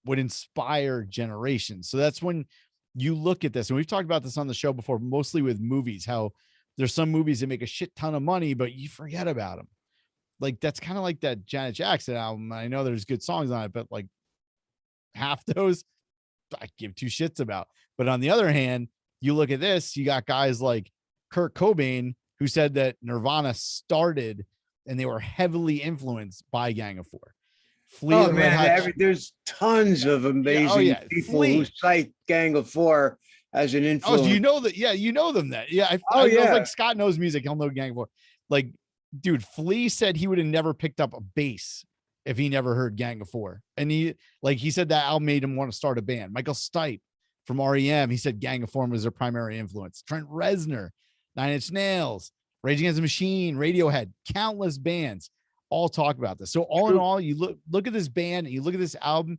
would inspire generations. So that's when you look at this, and we've talked about this on the show before, mostly with movies, how there's some movies that make a shit ton of money, but you forget about them. Like that's kind of like that Janet Jackson album. I know there's good songs on it, but like half those I give two shits about. But on the other hand, you look at this, you got guys like Kurt Cobain, who said that Nirvana started and they were heavily influenced by Gang of Four. Flea Oh and Red man, Hot- there's tons of amazing people who cite Gang of Four as an influence. Oh, so you know that? Yeah, you know them. That I know, like Scott knows music. He'll know Gang of Four. Like, dude, Flea said he would have never picked up a bass if he never heard Gang of Four, and he said that album made him want to start a band. Michael Stipe from REM, he said Gang of Four was their primary influence. Trent Reznor, Nine Inch Nails, Rage Against the Machine, Radiohead, countless bands all talk about this. So all in all, you look at this band and you look at this album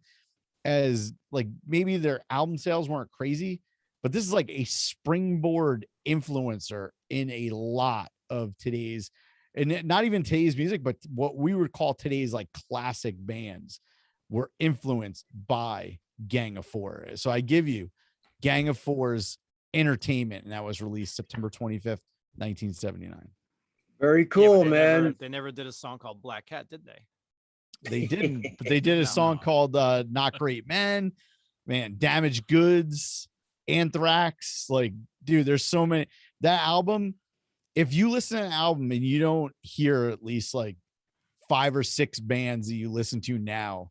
as like maybe their album sales weren't crazy, but this is like a springboard influencer in a lot of today's, and not even today's music, but what we would call today's like classic bands were influenced by Gang of Four. So I give you Gang of Four's Entertainment, and that was released September 25th, 1979. Very cool, they man. They never did a song called Black Cat, did they? They didn't, but they did a song called Not Great Men, man, Damaged Goods, Anthrax. Like, dude, there's so many. That album, if you listen to an album and you don't hear at least like 5 or 6 bands that you listen to now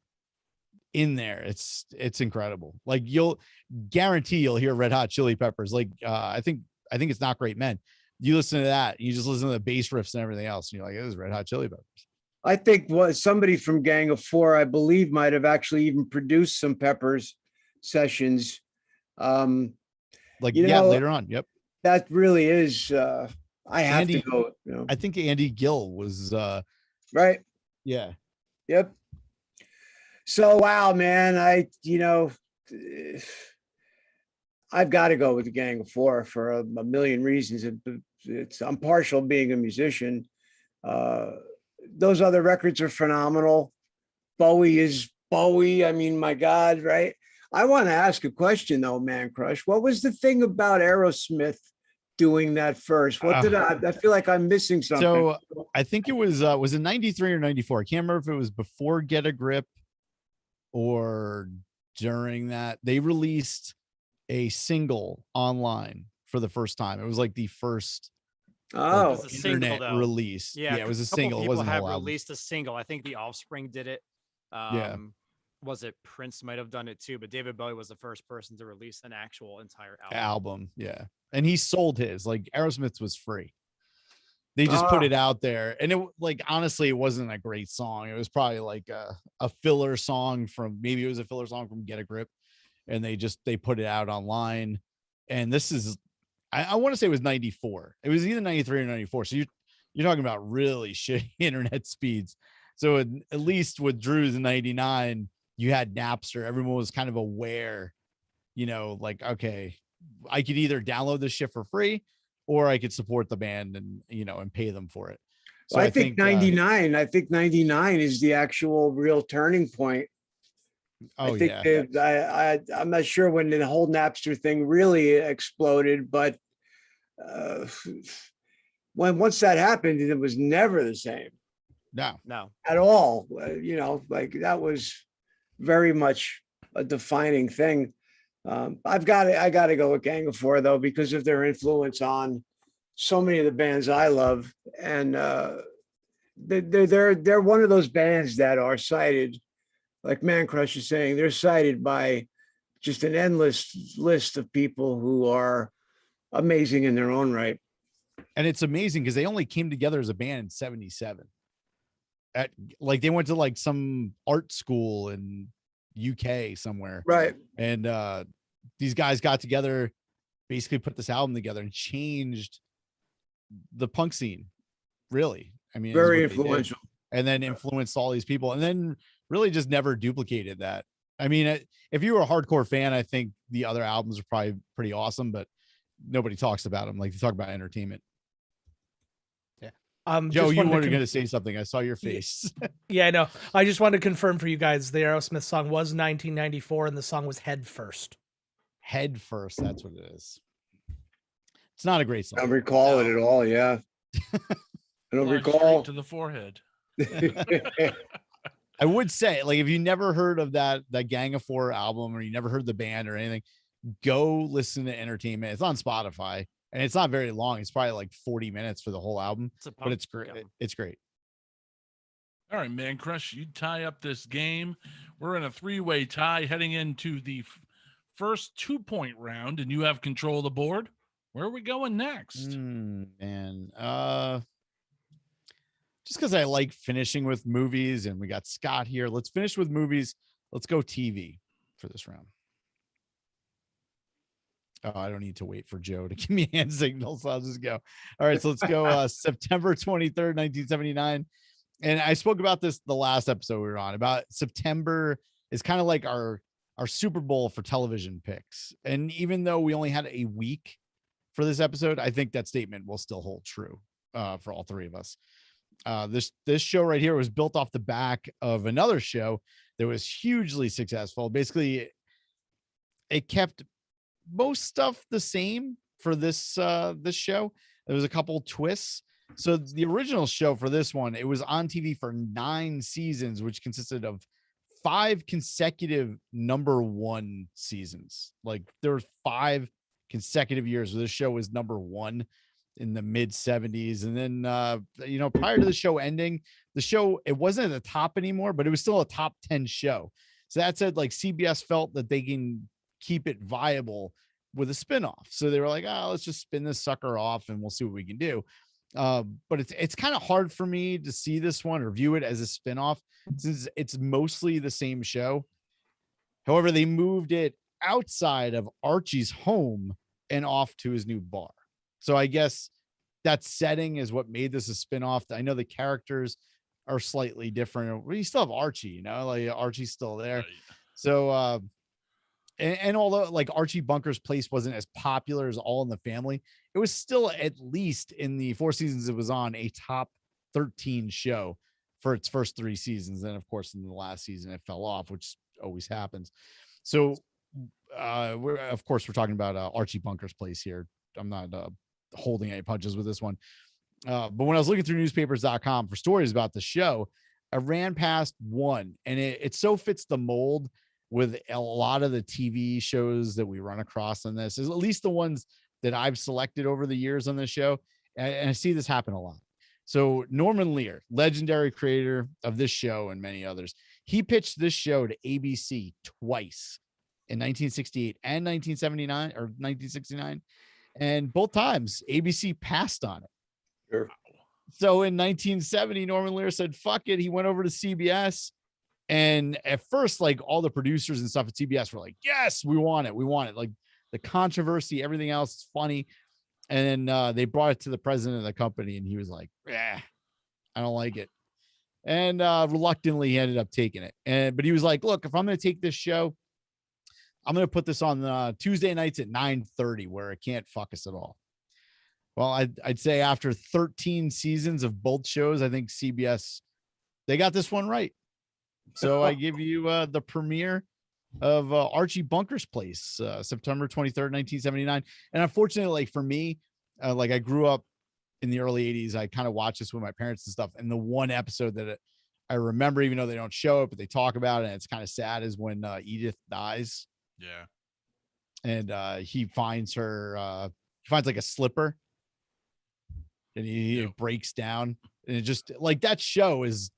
in there, it's incredible. Like you'll guarantee you'll hear Red Hot Chili Peppers. Like I think it's Not Great Men. You listen to that, you just listen to the bass riffs and everything else, and you're like, it is Red Hot Chili Peppers. I think somebody from Gang of Four, I believe, might have actually even produced some Peppers sessions. Later on. Yep. That really is. I have Andy, to go. I think Andy Gill was right. Yeah. Yep. So wow, man, I've got to go with the Gang of Four for a million reasons. I'm partial being a musician. Those other records are phenomenal. Bowie is Bowie. I mean, my God, right? I want to ask a question though, Mancrush. What was the thing about Aerosmith doing that first? What did I feel like I'm missing something? So I think it was it 93 or 94? I can't remember if it was before Get a Grip or during that. They released a single online for the first time. It was like the first internet single, release. Yeah, it was a single. It wasn't a whole album. Released a single. I think the Offspring did it. Was it Prince might have done it too, but David Bowie was the first person to release an actual entire album. Yeah, and he sold his. Like Aerosmith's was free. They just put it out there, and it like honestly, it wasn't a great song. It was probably like a filler song from Get a Grip, and they put it out online. And this is, I want to say it was 94. It was either 93 or 94. So you're talking about really shitty internet speeds. So at least with Drew's in 99, you had Napster. Everyone was kind of aware, like, okay, I could either download this shit for free or I could support the band and pay them for it. So I think 99, I think 99 is the actual real turning point. Oh, I think I'm not sure when the whole Napster thing really exploded, but once that happened, it was never the same. No, at all. Like that was very much a defining thing. I got to go with Gang of Four though, because of their influence on so many of the bands I love, and they're one of those bands that are cited, like Mancrush is saying, they're cited by just an endless list of people who are amazing in their own right. And it's amazing because they only came together as a band in 77. They went to like some art school in UK somewhere. Right. And these guys got together, basically put this album together and changed the punk scene. really. I mean, is Very what they did. influential. And then influenced all these people, and then really just never duplicated that. I mean, if you were a hardcore fan, I think the other albums are probably pretty awesome, but nobody talks about them like they talk about entertainment. Yeah. Joe, you were going to say something. I saw your face. Yeah, I know. I just wanted to confirm for you guys, the Aerosmith song was 1994, and the song was Head First. Head First, that's what it is. It's not a great song. I don't recall it at all. Yeah. I don't Fly recall. straight to the forehead. I would say, like, if you never heard of that Gang of Four album, or you never heard the band or anything, go listen to Entertainment. It's on Spotify, and it's not very long. It's probably like 40 minutes for the whole album, but it's great. It's great. All right, Mancrush, you tie up this game. We're in a 3-way tie heading into the first 2-point round, and you have control of the board. Where are we going next? Man, just because I like finishing with movies, and we got Scott here. Let's finish with movies. Let's go TV for this round. Oh, I don't need to wait for Joe to give me hand signals. So I'll just go. All right, so let's go September 23rd, 1979. And I spoke about this the last episode we were on, about September is kind of like our Super Bowl for television picks. And even though we only had a week for this episode, I think that statement will still hold true for all three of us. This show right here was built off the back of another show that was hugely successful. Basically, it kept most stuff the same for this show. There was a couple twists. So the original show for this one, it was on TV for 9 seasons, which consisted of 5 consecutive #1 seasons. Like there were 5 consecutive years where this show was #1 in the mid 70s. And then, prior to the show ending, the show, it wasn't at the top anymore, but it was still a top 10 show. So that said, like CBS felt that they can keep it viable with a spinoff. So they were like, let's just spin this sucker off and we'll see what we can do. But it's kind of hard for me to see this one or view it as a spinoff since it's mostly the same show. However, they moved it outside of Archie's home and off to his new bar. So I guess that setting is what made this a spinoff. I know the characters are slightly different. You still have Archie, like Archie's still there. Right. So, and although like Archie Bunker's Place wasn't as popular as All in the Family, it was still, at least in the 4 seasons it was on, a top 13 show for its first 3 seasons. And of course, in the last season, it fell off, which always happens. So, we're talking about Archie Bunker's Place here. I'm not holding any punches with this one. But when I was looking through newspapers.com for stories about the show, I ran past one, and it so fits the mold with a lot of the TV shows that we run across on this, is at least the ones that I've selected over the years on this show. And I see this happen a lot. So Norman Lear, legendary creator of this show and many others, he pitched this show to ABC twice in 1968 and 1979 or 1969. And both times ABC passed on it. Sure. So in 1970, Norman Lear said, fuck it. He went over to CBS. And at first, like all the producers and stuff at CBS were like, yes, we want it. We want it. Like the controversy, everything else is funny. And then they brought it to the president of the company, and he was like, I don't like it. And reluctantly, he ended up taking it. But he was like, look, if I'm going to take this show, I'm going to put this on Tuesday nights at 9:30 where it can't fuck us at all. Well, I'd say after 13 seasons of both shows, I think CBS, they got this one right. So I give you the premiere of Archie Bunker's Place, September 23rd, 1979. And unfortunately, like for me, like I grew up in the early 80s. I kind of watched this with my parents and stuff. And the one episode that I remember, even though they don't show it, but they talk about it, and it's kind of sad, is when Edith dies. Yeah. And he finds her, he finds like a slipper, and he breaks down. And it just, like, that show is,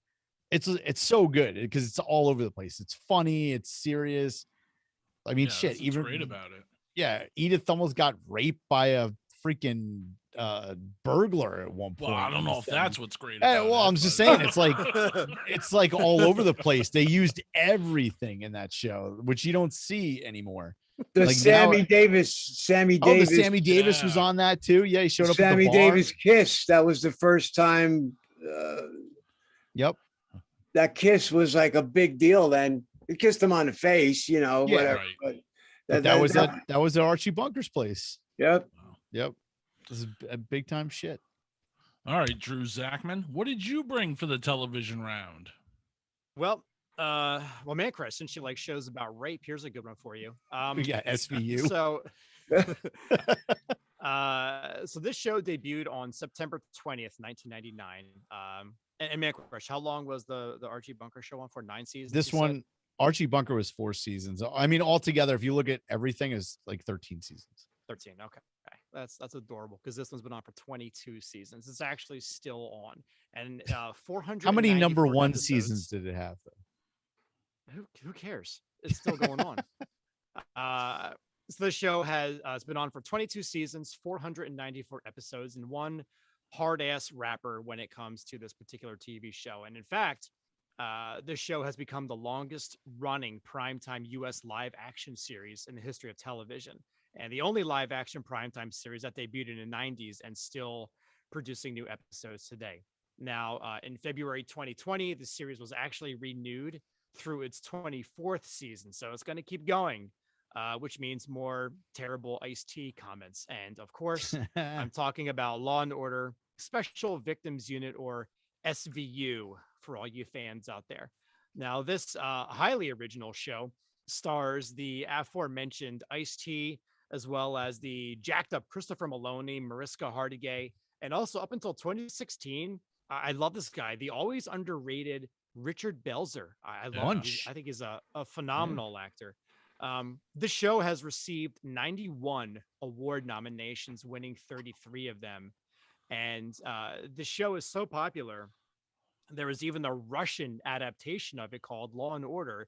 it's so good because it's all over the place. It's funny, it's serious. I mean, shit, even great about it. Yeah, Edith almost got raped by a freaking burglar at one point. Well, I don't know if that's what's great about it. I'm just saying, it's like all over the place. They used everything in that show, which you don't see anymore. The Like Sammy now- Davis, Oh, the Sammy Davis was Yeah. on that too. Yeah, he showed up at Sammy the bar. Davis kiss. That was the first time. Yep. That kiss was like a big deal. Then he kissed him on the face, Yeah, whatever. right. But That was at Archie Bunker's place. Yep. Yep. This is a big time shit. All right, Drew Zakmin, what did you bring for the television round? Well, Mancrush, since you like shows about rape, here's a good one for you. Yeah, SVU. So, so this show debuted on September 20th, 1999. And Mancrush, how long was the Archie Bunker show on for? 9 seasons? This you said? one, Archie Bunker, was 4 seasons. I mean, altogether, if you look at everything, is like 13 seasons. 13. Okay. That's adorable because this one's been on for 22 seasons. It's actually still on. And 400. How many number 1 episodes. seasons did it have, though? Who cares? It's still going on. So the show has it's been on for 22 seasons, 494 episodes, and one hard ass rapper when it comes to this particular TV show. And in fact, this show has become the longest running primetime U.S. live action series in the history of television, and the only live action primetime series that debuted in the 90s and still producing new episodes today. Now, in February 2020, the series was actually renewed through its 24th season. So it's going to keep going, which means more terrible Ice-T comments. And of course, I'm talking about Law and Order Special Victims Unit, or SVU, for all you fans out there. Now, this highly original show stars the aforementioned Ice-T, as well as the jacked up Christopher Maloney, Mariska Hargitay, and also up until 2016, I love this guy, the always underrated Richard Belzer. I love him. I think he's a phenomenal actor. This show has received 91 award nominations, winning 33 of them. And the show is so popular, there was even a Russian adaptation of it called Law and Order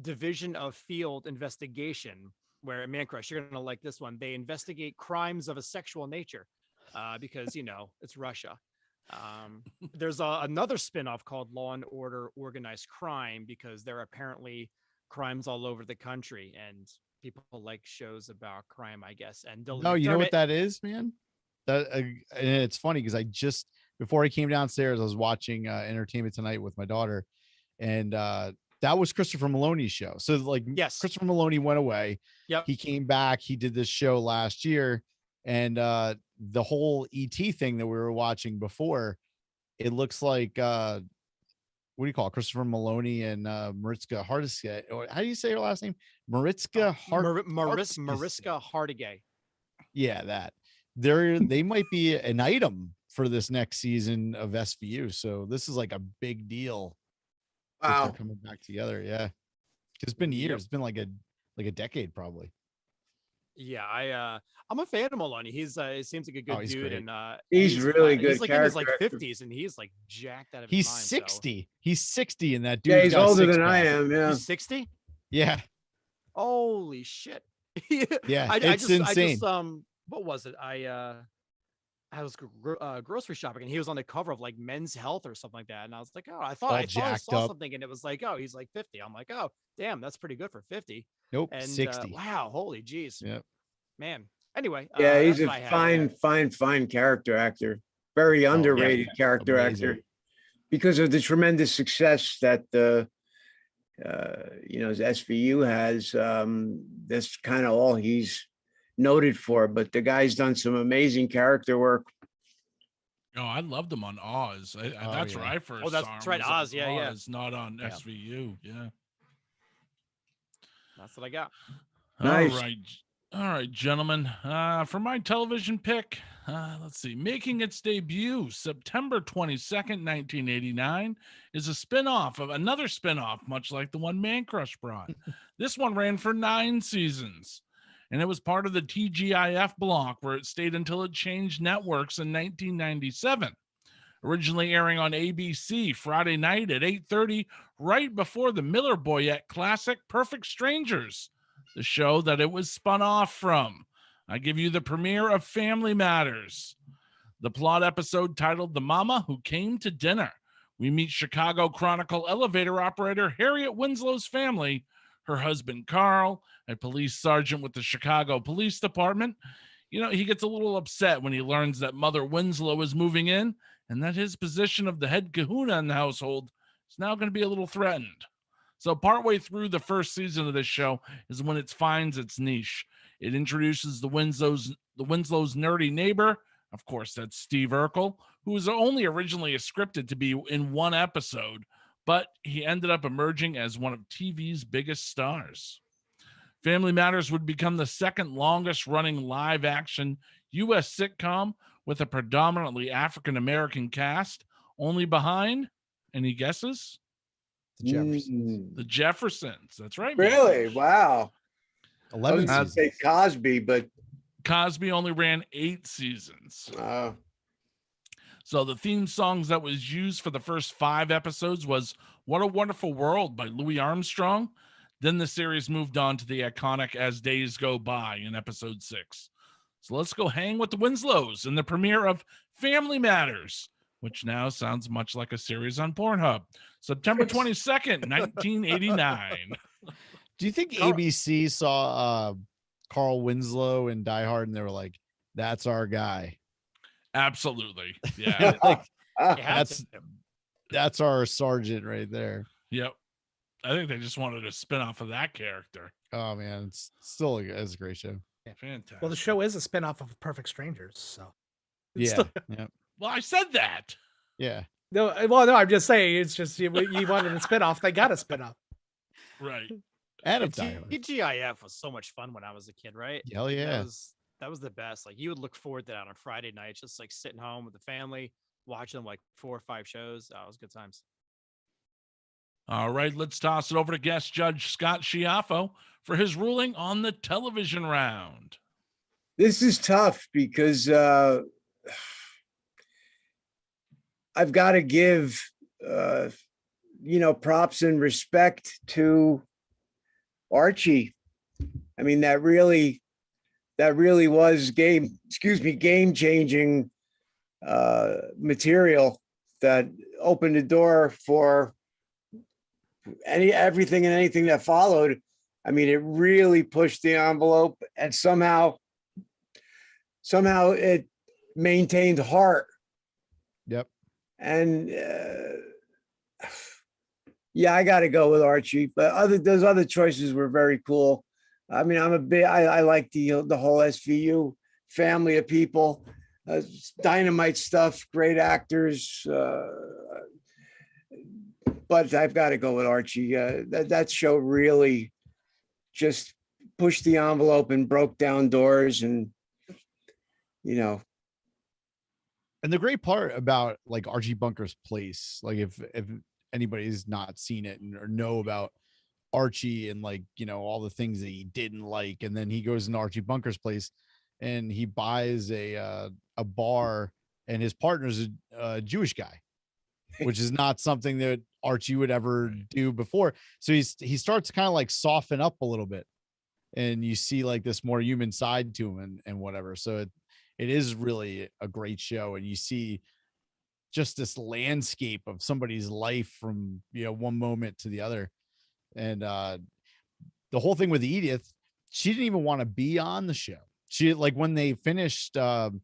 Division of Field Investigation, where, Mancrush, you're going to like this one. They investigate crimes of a sexual nature because, it's Russia. There's another spinoff called Law and Order Organized Crime, because there are apparently crimes all over the country and people like shows about crime, I guess. And No, you know what that is, man? That and it's funny because before I came downstairs, I was watching Entertainment Tonight with my daughter, and that was Christopher Maloney's show. So yes, Christopher Maloney went away. Yep. He came back. He did this show last year, and the whole ET thing that we were watching before, it looks like what do you call it? Christopher Maloney and Mariska Hargitay. How do you say her last name? Mariska Hargitay. Yeah, that. They might be an item for this next season of SVU. So this is like a big deal. Wow. They're coming back together. Yeah. It's been years. Yep. It's been like a decade probably. Yeah, I'm a fan of Maloney. He seems like a good dude, great. and he's really good. He's like in his 50s, and he's like jacked out of his He's mind. 60. So. He's 60, and that dude. Yeah, he's older than I am. Yeah, he's 60. Yeah. Holy shit. Yeah, it's insane. What was it? I was grocery shopping, and he was on the cover of like Men's Health or something like that, and I was like, oh, I thought I saw something, and it was like, oh, he's like 50. I'm like, oh, damn, that's pretty good for 50. Nope, and 60. Wow, holy jeez. Yep. Man. Anyway, yeah, he's a fine character actor. Very underrated character actor, because of the tremendous success that SVU has. That's kind of all he's noted for. But the guy's done some amazing character work. Oh, I loved him on Oz. That's where I first saw him. That's right, Oz. Yeah, Oz, not on SVU. Yeah. That's what I got. Nice. All right, gentlemen. For my television pick, let's see. Making its debut September 22nd, 1989, is a spinoff of another spinoff, much like the one Mancrush brought. This one ran for 9 seasons, and it was part of the TGIF block, where it stayed until it changed networks in 1997. Originally airing on ABC Friday night at 8:30, right before the Miller Boyette classic Perfect Strangers, the show that it was spun off from. I give you the premiere of Family Matters. The plot episode, titled The Mama Who Came to Dinner, we meet Chicago Chronicle elevator operator Harriet Winslow's family, Her husband, Carl, a police sergeant with the Chicago Police Department, he gets a little upset when he learns that Mother Winslow is moving in and that his position of the head kahuna in the household is now going to be a little threatened. So partway through the first season of this show is when it finds its niche. It introduces the Winslow's nerdy neighbor. Of course, that's Steve Urkel, who was only originally scripted to be in one episode, but he ended up emerging as one of TV's biggest stars. Family Matters would become the second longest running live action U.S. sitcom with a predominantly African-American cast, only behind, any guesses? The Jeffersons. The Jeffersons. That's right. Really? Mancrush. Wow. 11 I was seasons. say Cosby, but Cosby only ran 8 seasons. So the theme songs that was used for the first 5 episodes was What a Wonderful World by Louis Armstrong. Then the series moved on to the iconic As Days Go By in episode 6. So let's go hang with the Winslows in the premiere of Family Matters, which now sounds much like a series on Pornhub. September 22nd, 1989. Do you think ABC saw Carl Winslow in Die Hard and they were like, that's our guy? Absolutely. Yeah. That's our sergeant right there. Yep. I think they just wanted a spinoff of that character. Oh man, it's still it's a great show. Yeah. Fantastic. Well, the show is a spinoff of Perfect Strangers, so Yeah. Yeah. Well, I said that. Yeah. No, I'm just saying it's just you wanted a spinoff, they got a spinoff. Right. And And TGIF was so much fun when I was a kid, right? Hell yeah. That was the best. Like you would look forward to that on a Friday night, just like sitting home with the family, watching like 4 or 5 shows. Oh, it was good times. All right, let's toss it over to guest judge Scott Shiaffo for his ruling on the television round. This is tough because I've got to give props and respect to Archie. I mean, that really was game changing material that opened the door for everything and anything that followed. I mean, it really pushed the envelope, and somehow it maintained heart. Yep. And I got to go with Archie, but those other choices were very cool. I mean, I like the whole SVU family of people, dynamite stuff, great actors. But I've got to go with Archie. That show really just pushed the envelope and broke down doors, and And the great part about like Archie Bunker's Place, like if anybody's not seen it or know about Archie and like, all the things that he didn't like, and then he goes into Archie Bunker's Place and he buys a bar, and his partner's a Jewish guy, which is not something that Archie would ever do before. So he starts to kind of like soften up a little bit, and you see like this more human side to him and whatever. So it is really a great show, and you see just this landscape of somebody's life from one moment to the other. And the whole thing with Edith, she didn't even want to be on the show. She, like, when they finished the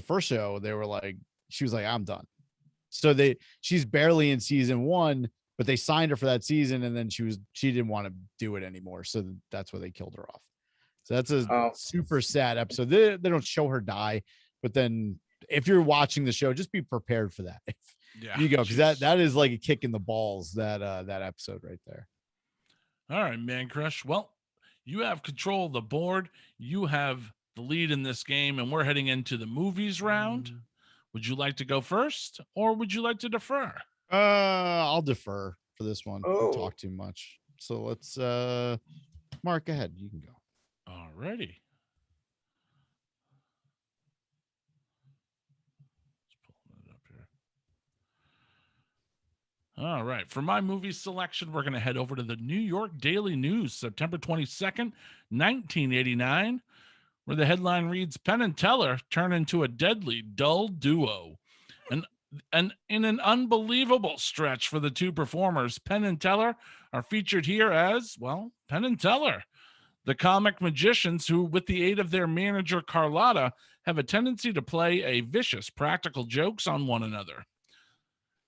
first show, they were like, she was like, I'm done. So she's barely in season 1, but they signed her for that season, and then she didn't want to do it anymore. So that's why they killed her off. So that's a super sad episode. They don't show her die, but then if you're watching the show, just be prepared for that. You go, because that is like a kick in the balls, that episode right there. All right, Mancrush. Well, you have control of the board. You have the lead in this game, and we're heading into the movies round. Would you like to go first, or would you like to defer? I'll defer for this one. I talk too much. So let's Mark, go ahead. You can go. All righty. All right. For my movie selection, we're going to head over to the New York Daily News, September 22nd, 1989, where the headline reads, Penn and Teller turn into a deadly, dull duo. An And in an unbelievable stretch for the two performers, Penn and Teller are featured here as, well, Penn and Teller, the comic magicians who, with the aid of their manager Carlotta, have a tendency to play a vicious practical jokes on one another.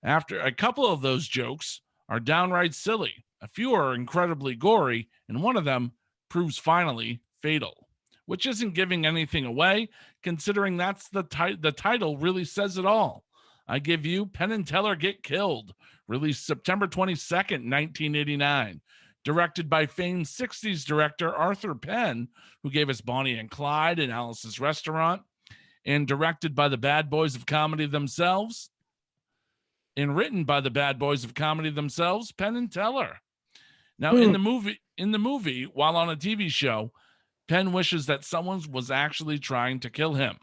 After a couple of those jokes are downright silly, a few are incredibly gory, and one of them proves finally fatal, which isn't giving anything away, considering that's the title really says it all. I give you Penn and Teller Get Killed, released September 22nd, 1989. Directed by famed 60s director Arthur Penn, who gave us Bonnie and Clyde and Alice's Restaurant, and directed by the Bad Boys of Comedy themselves, and written by the Bad Boys of Comedy themselves, Penn and Teller. Now, in the movie, while on a TV show, Penn wishes that someone was actually trying to kill him.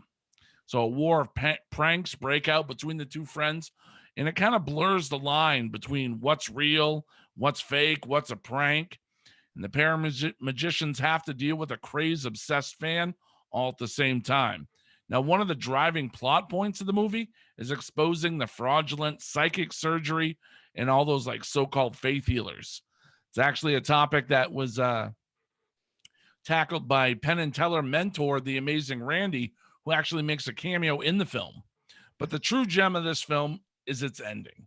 So a war of pranks break out between the two friends, and it kind of blurs the line between what's real, what's fake, what's a prank. And the pair of magicians have to deal with a craze-obsessed fan all at the same time. Now, one of the driving plot points of the movie is exposing the fraudulent psychic surgery and all those like so-called faith healers. It's actually a topic that was tackled by Penn and Teller mentor, the amazing Randy, who actually makes a cameo in the film. But the true gem of this film is its ending.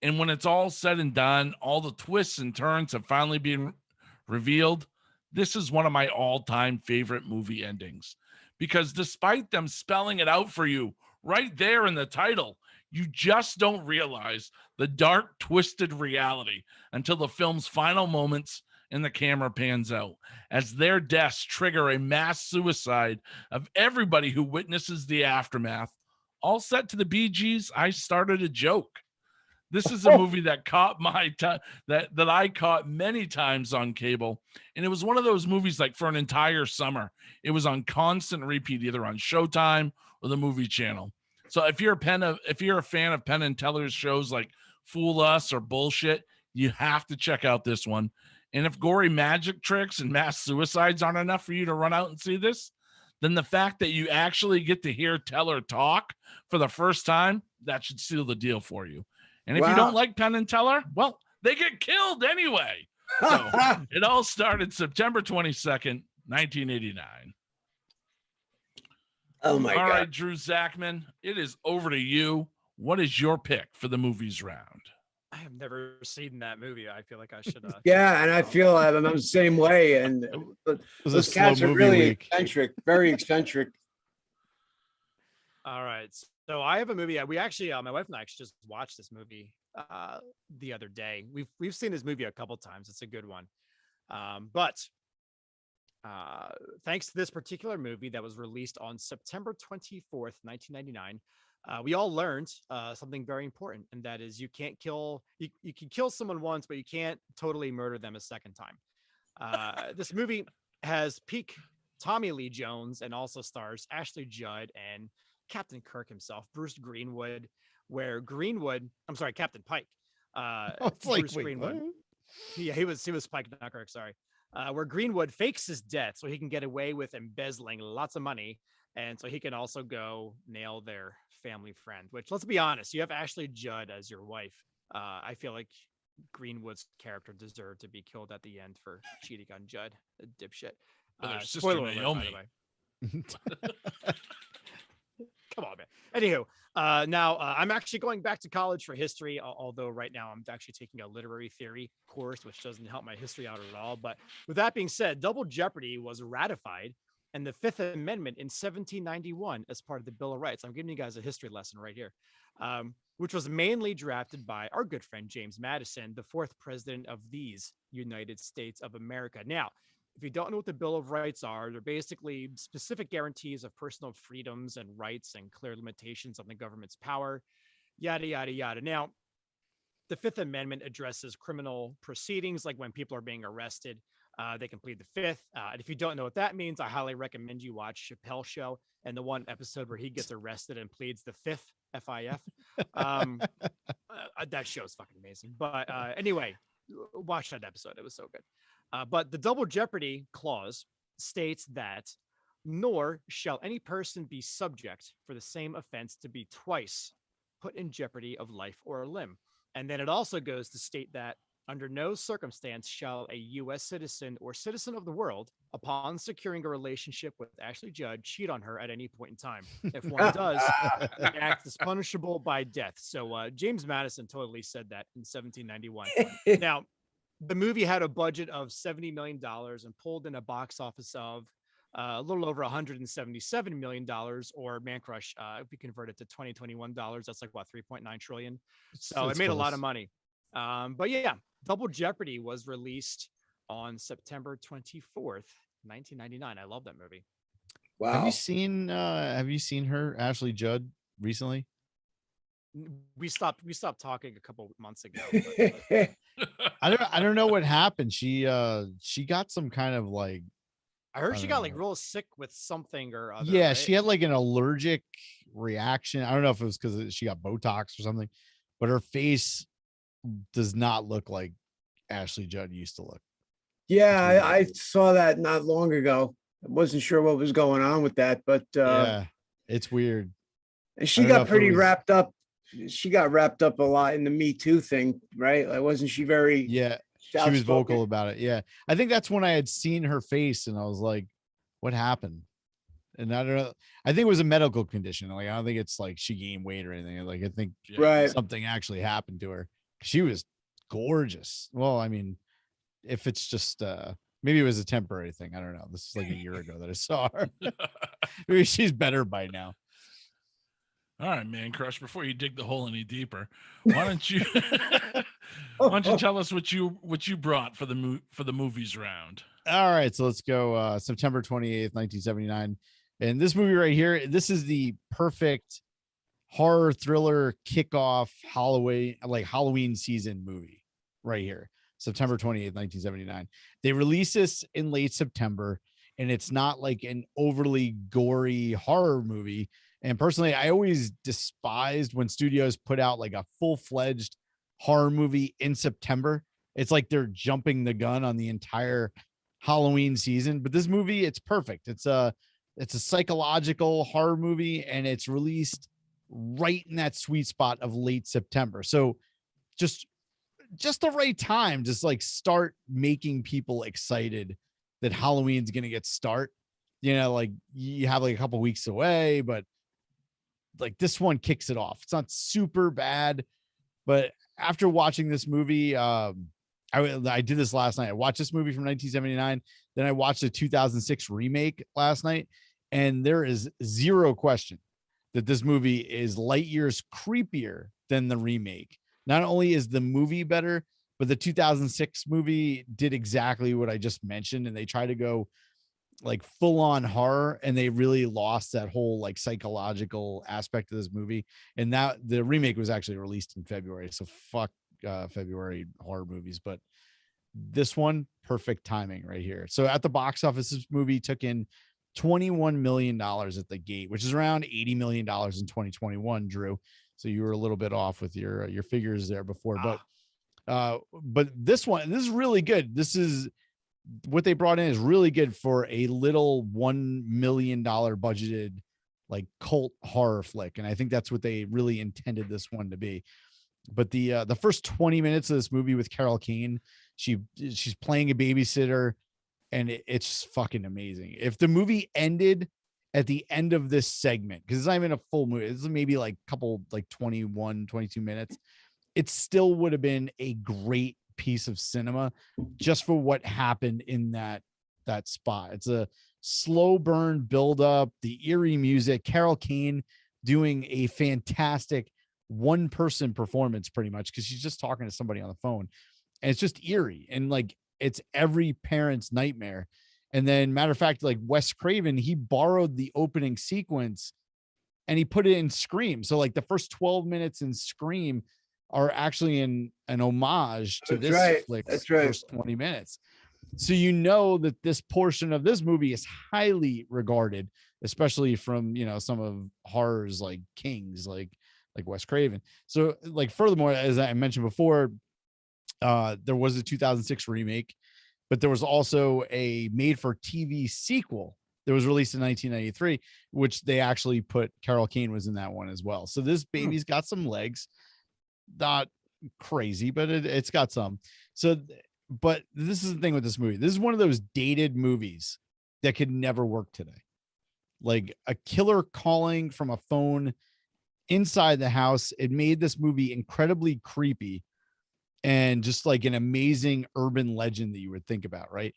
And when it's all said and done, all the twists and turns have finally been revealed. This is one of my all-time favorite movie endings. Because despite them spelling it out for you right there in the title, you just don't realize the dark, twisted reality until the film's final moments and the camera pans out, as their deaths trigger a mass suicide of everybody who witnesses the aftermath, all set to the Bee Gees' I Started a Joke. This is a movie that caught my that I caught many times on cable, and it was one of those movies like for an entire summer. It was on constant repeat, either on Showtime or the Movie Channel. So if you're a fan of Penn and Teller's shows like Fool Us or Bullshit, you have to check out this one. And if gory magic tricks and mass suicides aren't enough for you to run out and see this, then the fact that you actually get to hear Teller talk for the first time, that should seal the deal for you. And if you don't like Penn and Teller, well, they get killed anyway. So it all started September 22nd, 1989. Oh my God. All right, Drew Zakmin, it is over to you. What is your pick for the movies round? I have never seen that movie. I feel like I should. Yeah, and I feel I'm the same way. And those cats are really eccentric, very eccentric. All right, so I have a movie. We actually, my wife and I actually just watched this movie the other day. We've seen this movie a couple times. It's a good one, but thanks to this particular movie that was released on September 24th, 1999. We all learned something very important, and that is you can kill someone once, but you can't totally murder them a second time. This movie has peak Tommy Lee Jones and also stars Ashley Judd and Captain Kirk himself, Bruce Greenwood, Captain Pike. Bruce Greenwood. Yeah, he was Pike, not Kirk, sorry. Where Greenwood fakes his death so he can get away with embezzling lots of money, and so he can also go nail their family friend, which, let's be honest, you have Ashley Judd as your wife. I feel like Greenwood's character deserved to be killed at the end for cheating on Judd, a dipshit. Sister Naomi. Come on, man. Anywho, now I'm actually going back to college for history, although right now I'm actually taking a literary theory course, which doesn't help my history out at all. But with that being said, double jeopardy was ratified and the Fifth Amendment in 1791 as part of the Bill of Rights. I'm giving you guys a history lesson right here, which was mainly drafted by our good friend James Madison, the fourth president of these United States of America. Now, if you don't know what the Bill of Rights are, they're basically specific guarantees of personal freedoms and rights and clear limitations on the government's power, yada, yada, yada. Now, the Fifth Amendment addresses criminal proceedings, like when people are being arrested. They can plead the Fifth. And if you don't know what that means, I highly recommend you watch Chappelle's Show and the one episode where he gets arrested and pleads the Fifth, F-I-F. That show is fucking amazing. But anyway, watch that episode. It was so good. But the double jeopardy clause states that nor shall any person be subject for the same offense to be twice put in jeopardy of life or limb. And then it also goes to state that under no circumstance shall a U.S. citizen or citizen of the world, upon securing a relationship with Ashley Judd, cheat on her at any point in time. If one does, the act is punishable by death. So James Madison totally said that in 1791. Now, the movie had a budget of $70 million and pulled in a box office of a little over $177 million, or Mancrush, if we convert it to 2021 dollars, that's like what, 3.9 trillion. So it made a lot of money. But yeah, Double Jeopardy was released on September 24th, 1999. I love that movie. Wow. Have you seen her, Ashley Judd, recently? We stopped talking a couple months ago. I don't know what happened. She got some kind of like, I heard I she don't got like know. real sick with something or other. Yeah, right? she had like an allergic reaction. I don't know if it was because she got Botox or something, but her face does not look like Ashley Judd used to look. Yeah, It's I saw that not long ago. I wasn't sure what was going on with that, but Yeah, it's weird. and I she don't know got if it pretty was- wrapped up. She got wrapped up a lot in the Me Too thing, right? Like, wasn't she very Yeah, she was outspoken? vocal about it. Yeah, I think that's when I had seen her face and I was like, what happened? And I don't know. I think it was a medical condition. Like, I don't think it's like she gained weight or anything. Like, I think Right. something actually happened to her. She was gorgeous. Well, I mean, if it's just maybe it was a temporary thing. I don't know. This is like a year ago that I saw her. Maybe she's better by now. All right, man crush, before you dig the hole any deeper, why don't you tell us what you brought for the movies round? All right, so let's go September 28th, 1979. And this movie right here, this is the perfect horror thriller kickoff Halloween season movie right here. September 28th, 1979. They released this in late September, and it's not like an overly gory horror movie. And personally, I always despised when studios put out like a full-fledged horror movie in September. It's like they're jumping the gun on the entire Halloween season. But this movie, it's perfect. It's a psychological horror movie, and it's released right in that sweet spot of late September. So just the right time, just like start making people excited that Halloween's gonna get start. You know, like you have like a couple weeks away, but like this one kicks it off. It's not super bad, but after watching this movie, I did this last night. I watched this movie from 1979. Then I watched the 2006 remake last night, and there is zero question that this movie is light years creepier than the remake. Not only is the movie better, but the 2006 movie did exactly what I just mentioned, and they try to go like full on horror, and they really lost that whole like psychological aspect of this movie. And that the remake was actually released in February, so fuck February horror movies. But this one, perfect timing right here. So at the box office, this movie took in $21 million at the gate, which is around $80 million in 2021, Drew. So you were a little bit off with your figures there before, but this is really good. This is what they brought in is really good for a little $1 million budgeted like cult horror flick. And I think that's what they really intended this one to be. But the first 20 minutes of this movie with Carol Kane, she's playing a babysitter, and it's just fucking amazing. If the movie ended at the end of this segment, because it's not even a full movie, it's maybe like a couple, like 21, 22 minutes, it still would have been a great piece of cinema just for what happened in that spot. It's a slow burn build up, the eerie music, Carol Kane doing a fantastic one person performance pretty much, because she's just talking to somebody on the phone, and it's just eerie, and like it's every parent's nightmare. And then matter of fact, like Wes Craven, he borrowed the opening sequence and he put it in Scream. So like the first 12 minutes in Scream are actually an homage to flick's first 20 minutes. So you know that this portion of this movie is highly regarded, especially from, you know, some of horror's like kings, like Wes Craven. So like furthermore, as I mentioned before, there was a 2006 remake, but there was also a made for TV sequel that was released in 1993, which they actually put Carol Kane was in that one as well. So this baby's got some legs, not crazy, but it's got some. So, but this is the thing with this movie. This is one of those dated movies that could never work today. Like a killer calling from a phone inside the house. It made this movie incredibly creepy and just like an amazing urban legend that you would think about, right?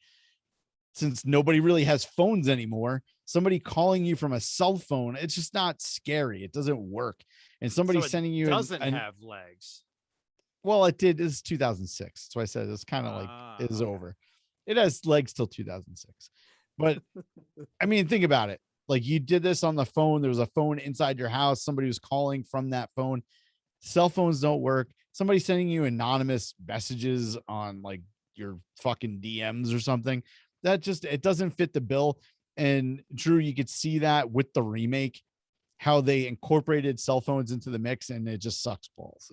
Since nobody really has phones anymore, somebody calling you from a cell phone, it's just not scary. It doesn't work. And somebody sending you doesn't have legs. Well, it did. This is 2006. So I said it's kind of like it is over. It has legs till 2006. But I mean, think about it. Like you did this on the phone. There was a phone inside your house. Somebody was calling from that phone. Cell phones don't work. Somebody sending you anonymous messages on like your fucking DMs or something. That just, it doesn't fit the bill. And Drew, you could see that with the remake, how they incorporated cell phones into the mix, and it just sucks balls.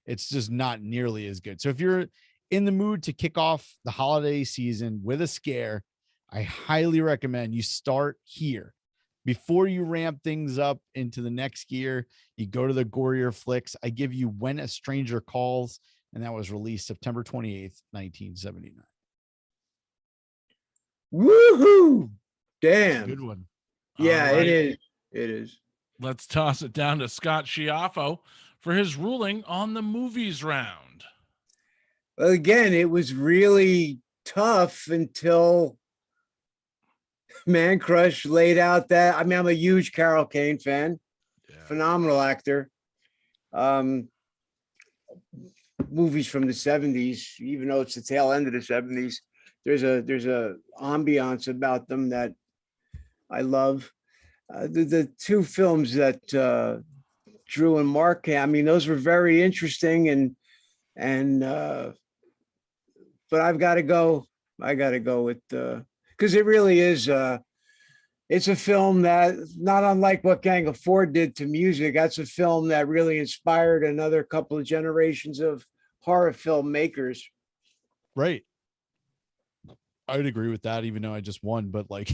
It's just not nearly as good. So if you're in the mood to kick off the holiday season with a scare, I highly recommend you start here. Before you ramp things up into the next gear, you go to the gorier flicks. I give you When a Stranger Calls, and that was released September 28th, 1979. Woohoo! Damn. Good one. Yeah, All right. it is. It is. Let's toss it down to Scott Shiaffo for his ruling on the movies round. Well, again, it was really tough until Mancrush laid out that. I mean, I'm a huge Carol Kane fan, phenomenal actor. Movies from the 70s, even though it's the tail end of the 70s, there's a ambiance about them that I love. The two films that Drew and Marc, I mean, those were very interesting, but I got to go with because it really is it's a film that, not unlike what Gang of Four did to music, that's a film that really inspired another couple of generations of horror filmmakers. Right. I would agree with that, even though I just won, but like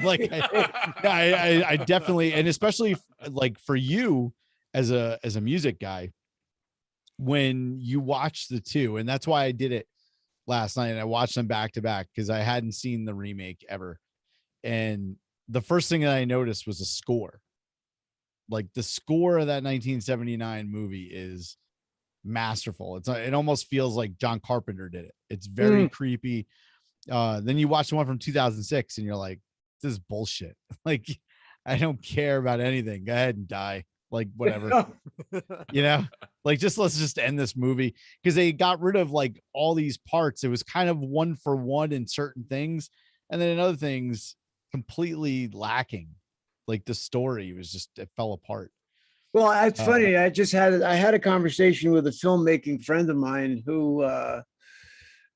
I definitely, and especially like for you as a music guy, when you watch the two, and that's why I did it last night, and I watched them back to back because I hadn't seen the remake ever. And the first thing that I noticed was a score. Like the score of that 1979 movie is masterful. It almost feels like John Carpenter did it. It's very creepy. Then you watch the one from 2006 and you're like, this is bullshit. Like, I don't care about anything. Go ahead and die. Like, whatever. You know, like, let's just end this movie, because they got rid of like all these parts. It was kind of one for one in certain things, and then in other things completely lacking. Like the story was just, it fell apart. Well, it's funny. I had a conversation with a filmmaking friend of mine who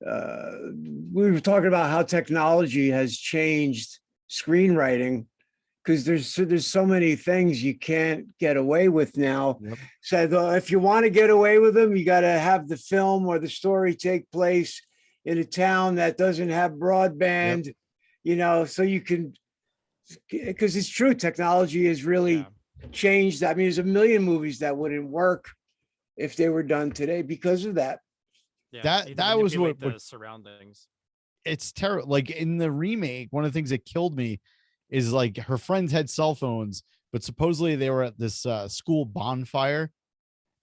we were talking about how technology has changed screenwriting, because there's so many things you can't get away with now. Yep. So if you want to get away with them, you got to have the film or the story take place in a town that doesn't have broadband. Yep. You know, so you can, because it's true, technology has really changed. I mean, there's a million movies that wouldn't work if they were done today because of that. Yeah, that was what the surroundings. It's terrible. Like in the remake, one of the things that killed me is like her friends had cell phones, but supposedly they were at this school bonfire,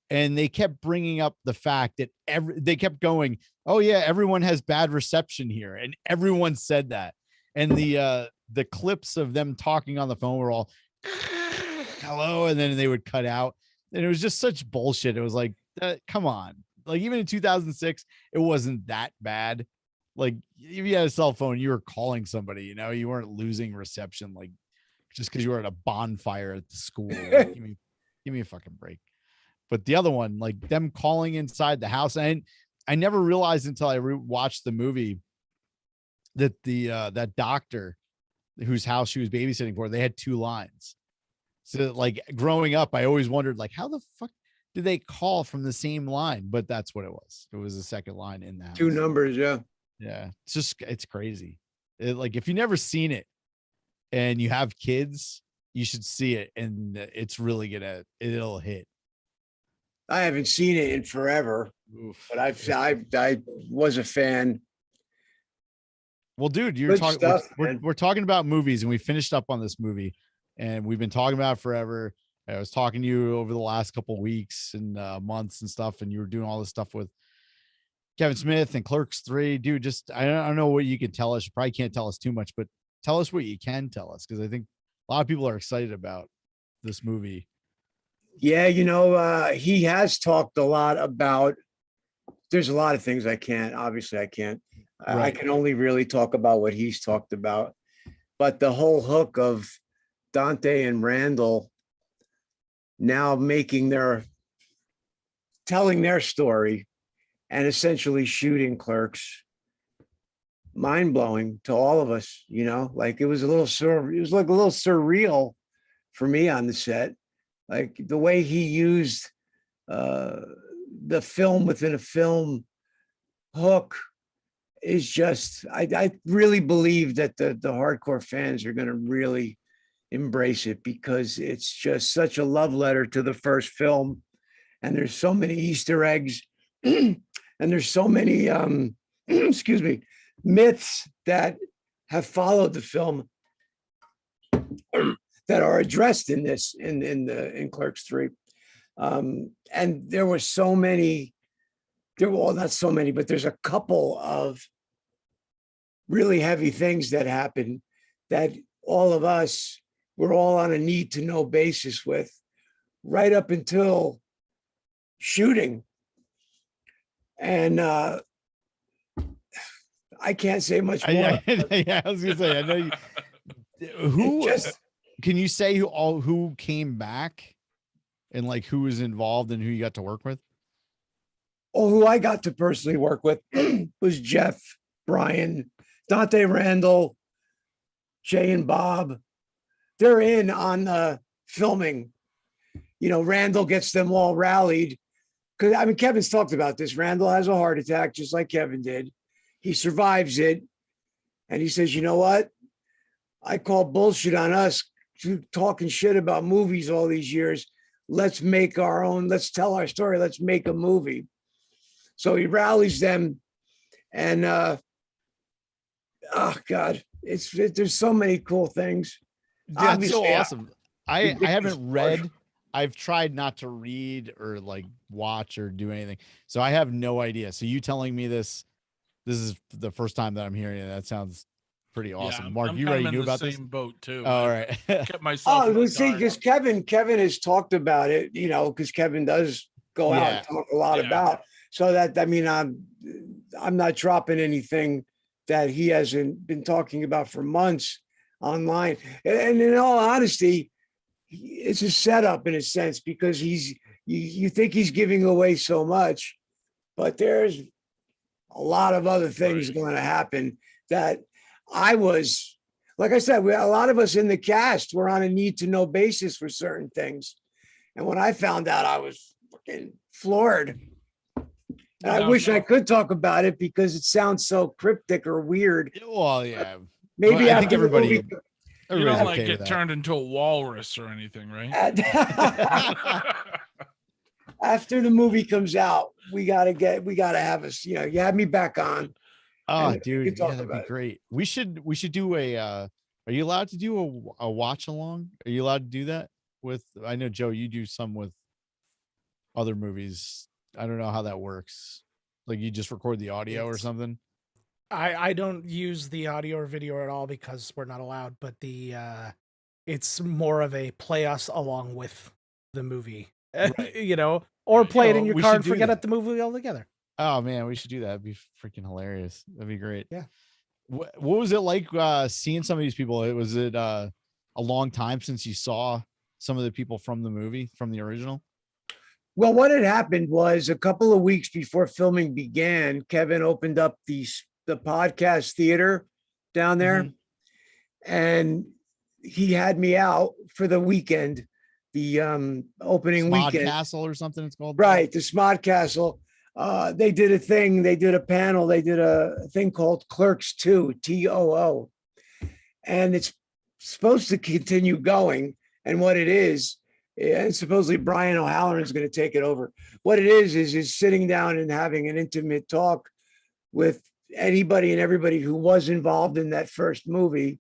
and they kept bringing up the fact that they kept going, oh yeah, everyone has bad reception here, and everyone said that. And the clips of them talking on the phone were all hello, and then they would cut out, and it was just such bullshit. It was like, come on. Like even in 2006, it wasn't that bad. Like if you had a cell phone, you were calling somebody, you know, you weren't losing reception, like just because you were at a bonfire at the school. Like, give me a fucking break. But the other one, like them calling inside the house, and I never realized until I watched the movie that that doctor whose house she was babysitting for, they had two lines. So like growing up, I always wondered, like, how the fuck did they call from the same line? But that's what it was. It was a second line in that. Two numbers. Yeah. Yeah. It's crazy. Like if you never seen it, and you have kids, you should see it, and it's really it'll hit. I haven't seen it in forever, but I was a fan. Well, dude, Good stuff, man. we're talking about movies, and we finished up on this movie, and we've been talking about it forever. I was talking to you over the last couple of weeks and months and stuff, and you were doing all this stuff with Kevin Smith and Clerks 3. Dude, just I don't know what you can tell us. You probably can't tell us too much, but tell us what you can tell us, because I think a lot of people are excited about this movie. Yeah, he has talked a lot about. There's a lot of things I can't. Obviously, I can't. I Right. can only really talk about what he's talked about. But the whole hook of Dante and Randall now telling their story and essentially shooting Clerks, mind blowing to all of us. Like it was like a little surreal for me on the set. Like the way he used the film within a film hook is just, I really believe that the hardcore fans are going to really embrace it, because it's just such a love letter to the first film. And there's so many Easter eggs and there's so many, excuse me, myths that have followed the film that are addressed in this, in Clerks 3. And there were so many, not so many, but there's a couple of really heavy things that happened that all of us were all on a need to know basis with, right up until shooting. And I can't say much more. I was gonna say, I know you. Who can you say who came back, and like who was involved and who you got to work with? Oh, who I got to personally work with was Jeff, Brian, Dante, Randall, Jay, and Bob. They're in on the filming. Randall gets them all rallied. Because Kevin's talked about this. Randall has a heart attack, just like Kevin did. He survives it. And he says, you know what? I call bullshit on us talking shit about movies all these years. Let's make our own. Let's tell our story. Let's make a movie. So he rallies them. And, oh, God, there's so many cool things. That's so awesome. I haven't read. I've tried not to read or like watch or do anything. So I have no idea. So you telling me this is the first time that I'm hearing it. That sounds pretty awesome. Yeah, Mark, I'm you kind already of knew in the about this? same boat too. All right. Kept myself. Oh, see, because Kevin has talked about it, because Kevin does go out and talk a lot about. So that, I'm not dropping anything that he hasn't been talking about for months online. And in all honesty, it's a setup in a sense, because you think he's giving away so much, but there's a lot of other things going to happen that like I said, a lot of us in the cast were on a need to know basis for certain things. And when I found out, I was fucking floored. And I wish I could talk about it because it sounds so cryptic or weird. Well, yeah. Maybe I think everybody. You don't like get turned into a walrus or anything, right? After the movie comes out, we gotta have us. You had me back on. Oh, dude, yeah, that'd be great. We should do a. Are you allowed to do a watch along? Are you allowed to do that with? I know, Joe, you do some with other movies. I don't know how that works. Like you just record the audio or something. I don't use the audio or video at all because we're not allowed, but it's more of a play us along with the movie, right. or play it in your car and forget at the movie altogether. Oh man, we should do that. That'd be freaking hilarious. That'd be great. Yeah. What was it like seeing some of these people? Was it a long time since you saw some of the people from the movie, from the original? Well, what had happened was a couple of weeks before filming began, Kevin opened up the podcast theater down there, and he had me out for the weekend, the opening weekend. Castle or something it's called. Right, the Smod Castle. They did a thing. They did a panel. They did a thing called Clerks 2, TOO, and it's supposed to continue going, and what it is, and supposedly Brian O'Halloran is going to take it over. What it is sitting down and having an intimate talk with anybody and everybody who was involved in that first movie,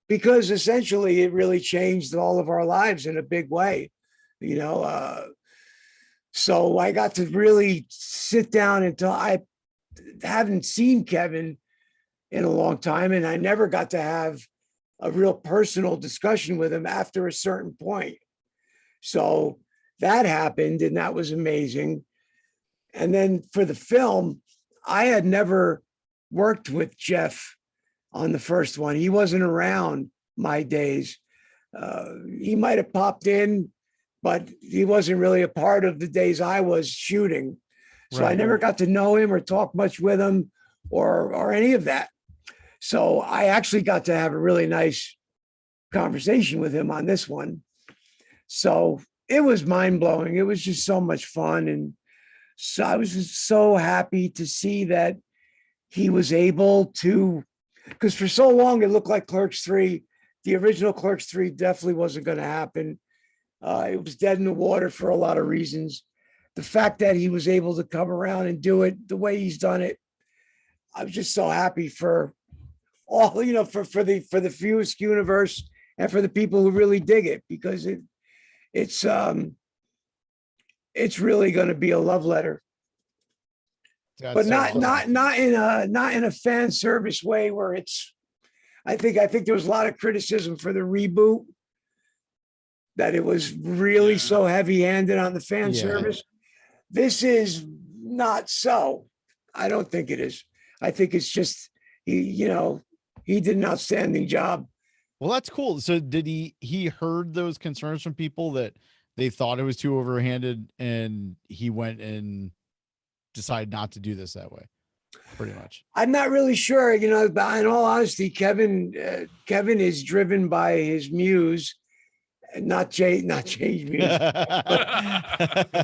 because essentially it really changed all of our lives in a big way, you know. So I got to really sit down and talk. I haven't seen Kevin in a long time, and I never got to have a real personal discussion with him after a certain point. So that happened, and that was amazing. And then for the film, I had never worked with Jeff on the first one. He wasn't around my days. He might have popped in, but he wasn't really a part of the days I was shooting. So I never got to know him or talk much with him or any of that. So I actually got to have a really nice conversation with him on this one. So it was mind blowing. It was just so much fun. And so I was just so happy to see that he was able to, because for so long it looked like Clerks 3, the original Clerks 3 definitely wasn't going to happen. It was dead in the water for a lot of reasons. The fact that he was able to come around and do it the way he's done it, I was just so happy for all, you know, for the Fewest universe and for the people who really dig it, because it's really going to be a love letter. But not in a fan service way where it's, I think there was a lot of criticism for the reboot, that it was really so heavy handed on the fan service. This is not so. I don't think it is. I think it's just, he did an outstanding job. Well, that's cool. So did he heard those concerns from people that they thought it was too overhanded, and he went and decided not to do this that way, pretty much? I'm not really sure, you know, but in all honesty, Kevin is driven by his muse, not Jay's muse,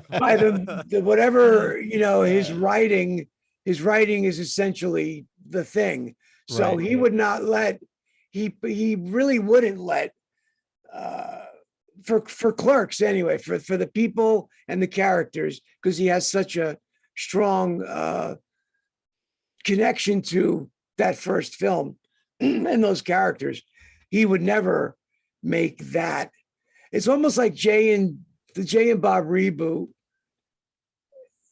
by the whatever, you know, his writing is essentially the thing. So he would not let, he really wouldn't let, for Clerks anyway, for the people and the characters, because he has such a strong connection to that first film and those characters. He would never make that. It's almost like the Jay and Bob reboot.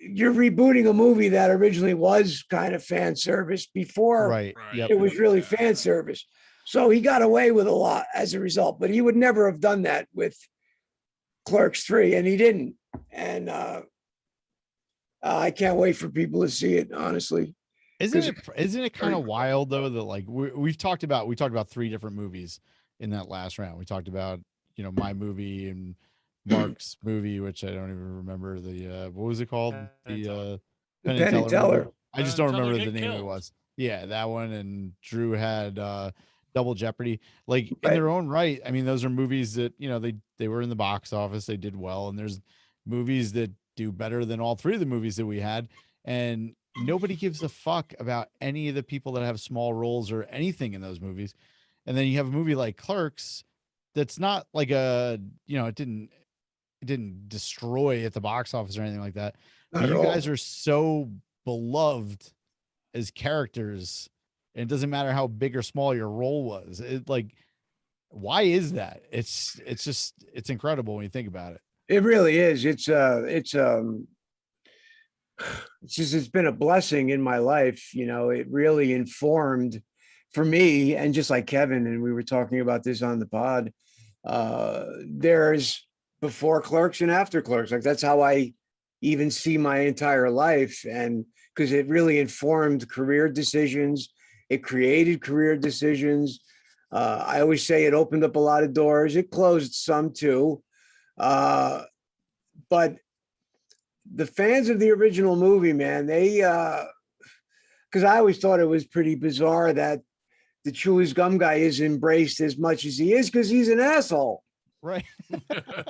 You're rebooting a movie that originally was kind of fan service before it was really fan service. So he got away with a lot as a result, but he would never have done that with Clerks 3, and he didn't. And I can't wait for people to see it, honestly. Isn't it kind of wild though, that like we talked about 3 different movies in that last round. We talked about, you know, my movie and Marc's movie, which I don't even remember what was it called? The Penn and Teller. I just don't remember the name it was. Yeah, that one. And Drew had Double Jeopardy. Like in their own right, I mean, those are movies that, you know, they were in the box office, they did well, and there's movies that do better than all 3 of the movies that we had, and nobody gives a fuck about any of the people that have small roles or anything in those movies. And then you have a movie like Clerks that's not like it didn't destroy at the box office or anything like that. But you guys are so beloved as characters, and it doesn't matter how big or small your role was. It, like, why is that? It's incredible when you think about it. It really is. It's been a blessing in my life. You know, it really informed for me, and just like Kevin, and we were talking about this on the pod, there's before Clerks and after Clerks. Like, that's how I even see my entire life. And because it really informed career decisions, it created career decisions. I always say it opened up a lot of doors. It closed some too. But the fans of the original movie, man, they, because I always thought it was pretty bizarre that the Chewie's Gum guy is embraced as much as he is, because he's an asshole. Right. You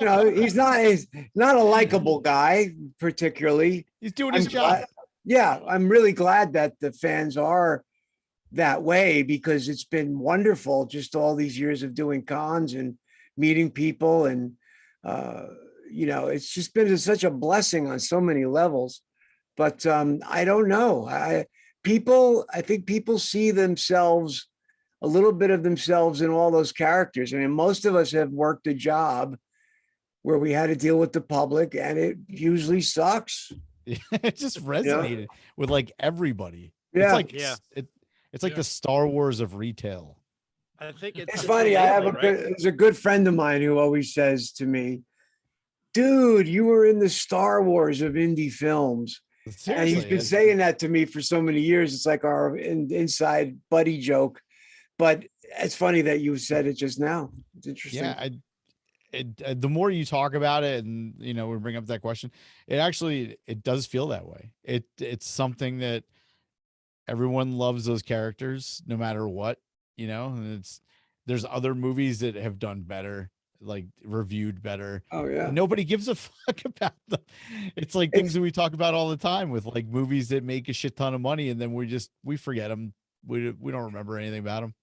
know, he's not a likable guy, particularly. He's doing his job. I'm really glad that the fans are that way, because it's been wonderful just all these years of doing cons and meeting people. And, it's just been such a blessing on so many levels. But I don't know. I think people see themselves, a little bit of themselves in all those characters. I mean, most of us have worked a job where we had to deal with the public, and it usually sucks. It just resonated with like everybody. Yeah. It's like, Yeah. it's like the Star Wars of retail. I think It's funny. I have there's a good friend of mine who always says to me, dude, you were in the Star Wars of indie films. Seriously, And he's been saying that to me for so many years. It's like our inside buddy joke. But it's funny that you said it just now. It's interesting. Yeah, the more you talk about it, and we bring up that question, it does feel that way. It's something that everyone loves, those characters no matter what. And there's other movies that have done better, like reviewed better. Oh yeah. And nobody gives a fuck about them. It's like things that we talk about all the time with like movies that make a shit ton of money, and then we forget them. We don't remember anything about them.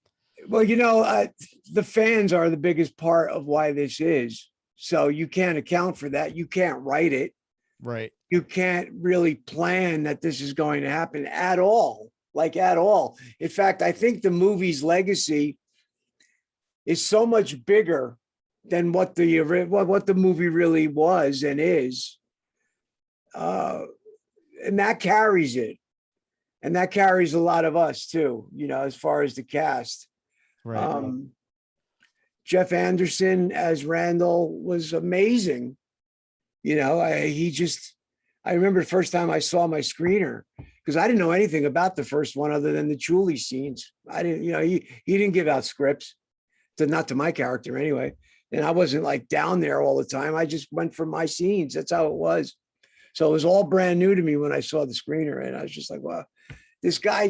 Well, the fans are the biggest part of why this is. So you can't account for that. You can't write it. Right. You can't really plan that this is going to happen at all. Like at all. In fact, I think the movie's legacy is so much bigger than what the movie really was and is. And that carries it. And that carries a lot of us too, as far as the cast. Right. Jeff Anderson as Randall was amazing. I remember the first time I saw my screener, because I didn't know anything about the first one other than the Chuli scenes. I didn't, he didn't give out scripts, not to my character anyway. And I wasn't like down there all the time. I just went for my scenes. That's how it was. So it was all brand new to me when I saw the screener, and I was just like, wow, this guy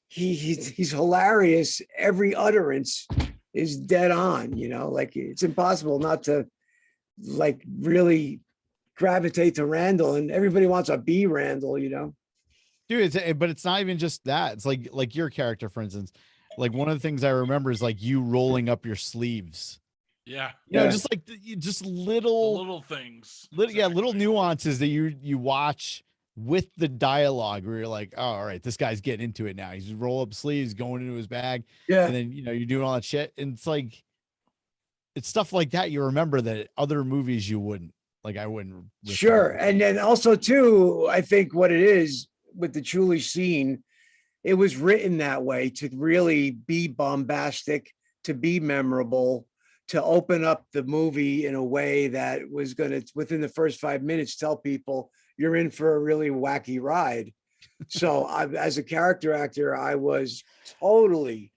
he's hilarious. Every utterance is dead on, like it's impossible not to like really gravitate to Randall, and everybody wants to be Randall, Dude, but it's not even just that. It's like your character, for instance. Like one of the things I remember is like you rolling up your sleeves. Yeah. Just like just little things. Little nuances that you watch with the dialogue where you're like, oh, all right, this guy's getting into it now. He's roll up sleeves, going into his bag. Yeah. And then, you're doing all that shit. And it's like, it's stuff like that. You remember that other movies you wouldn't. Like I wouldn't. Sure. And then also too, I think what it is with the Chuli scene, it was written that way to really be bombastic, to be memorable, to open up the movie in a way that was going to, within the first 5 minutes, tell people you're in for a really wacky ride. So as a character actor, I was totally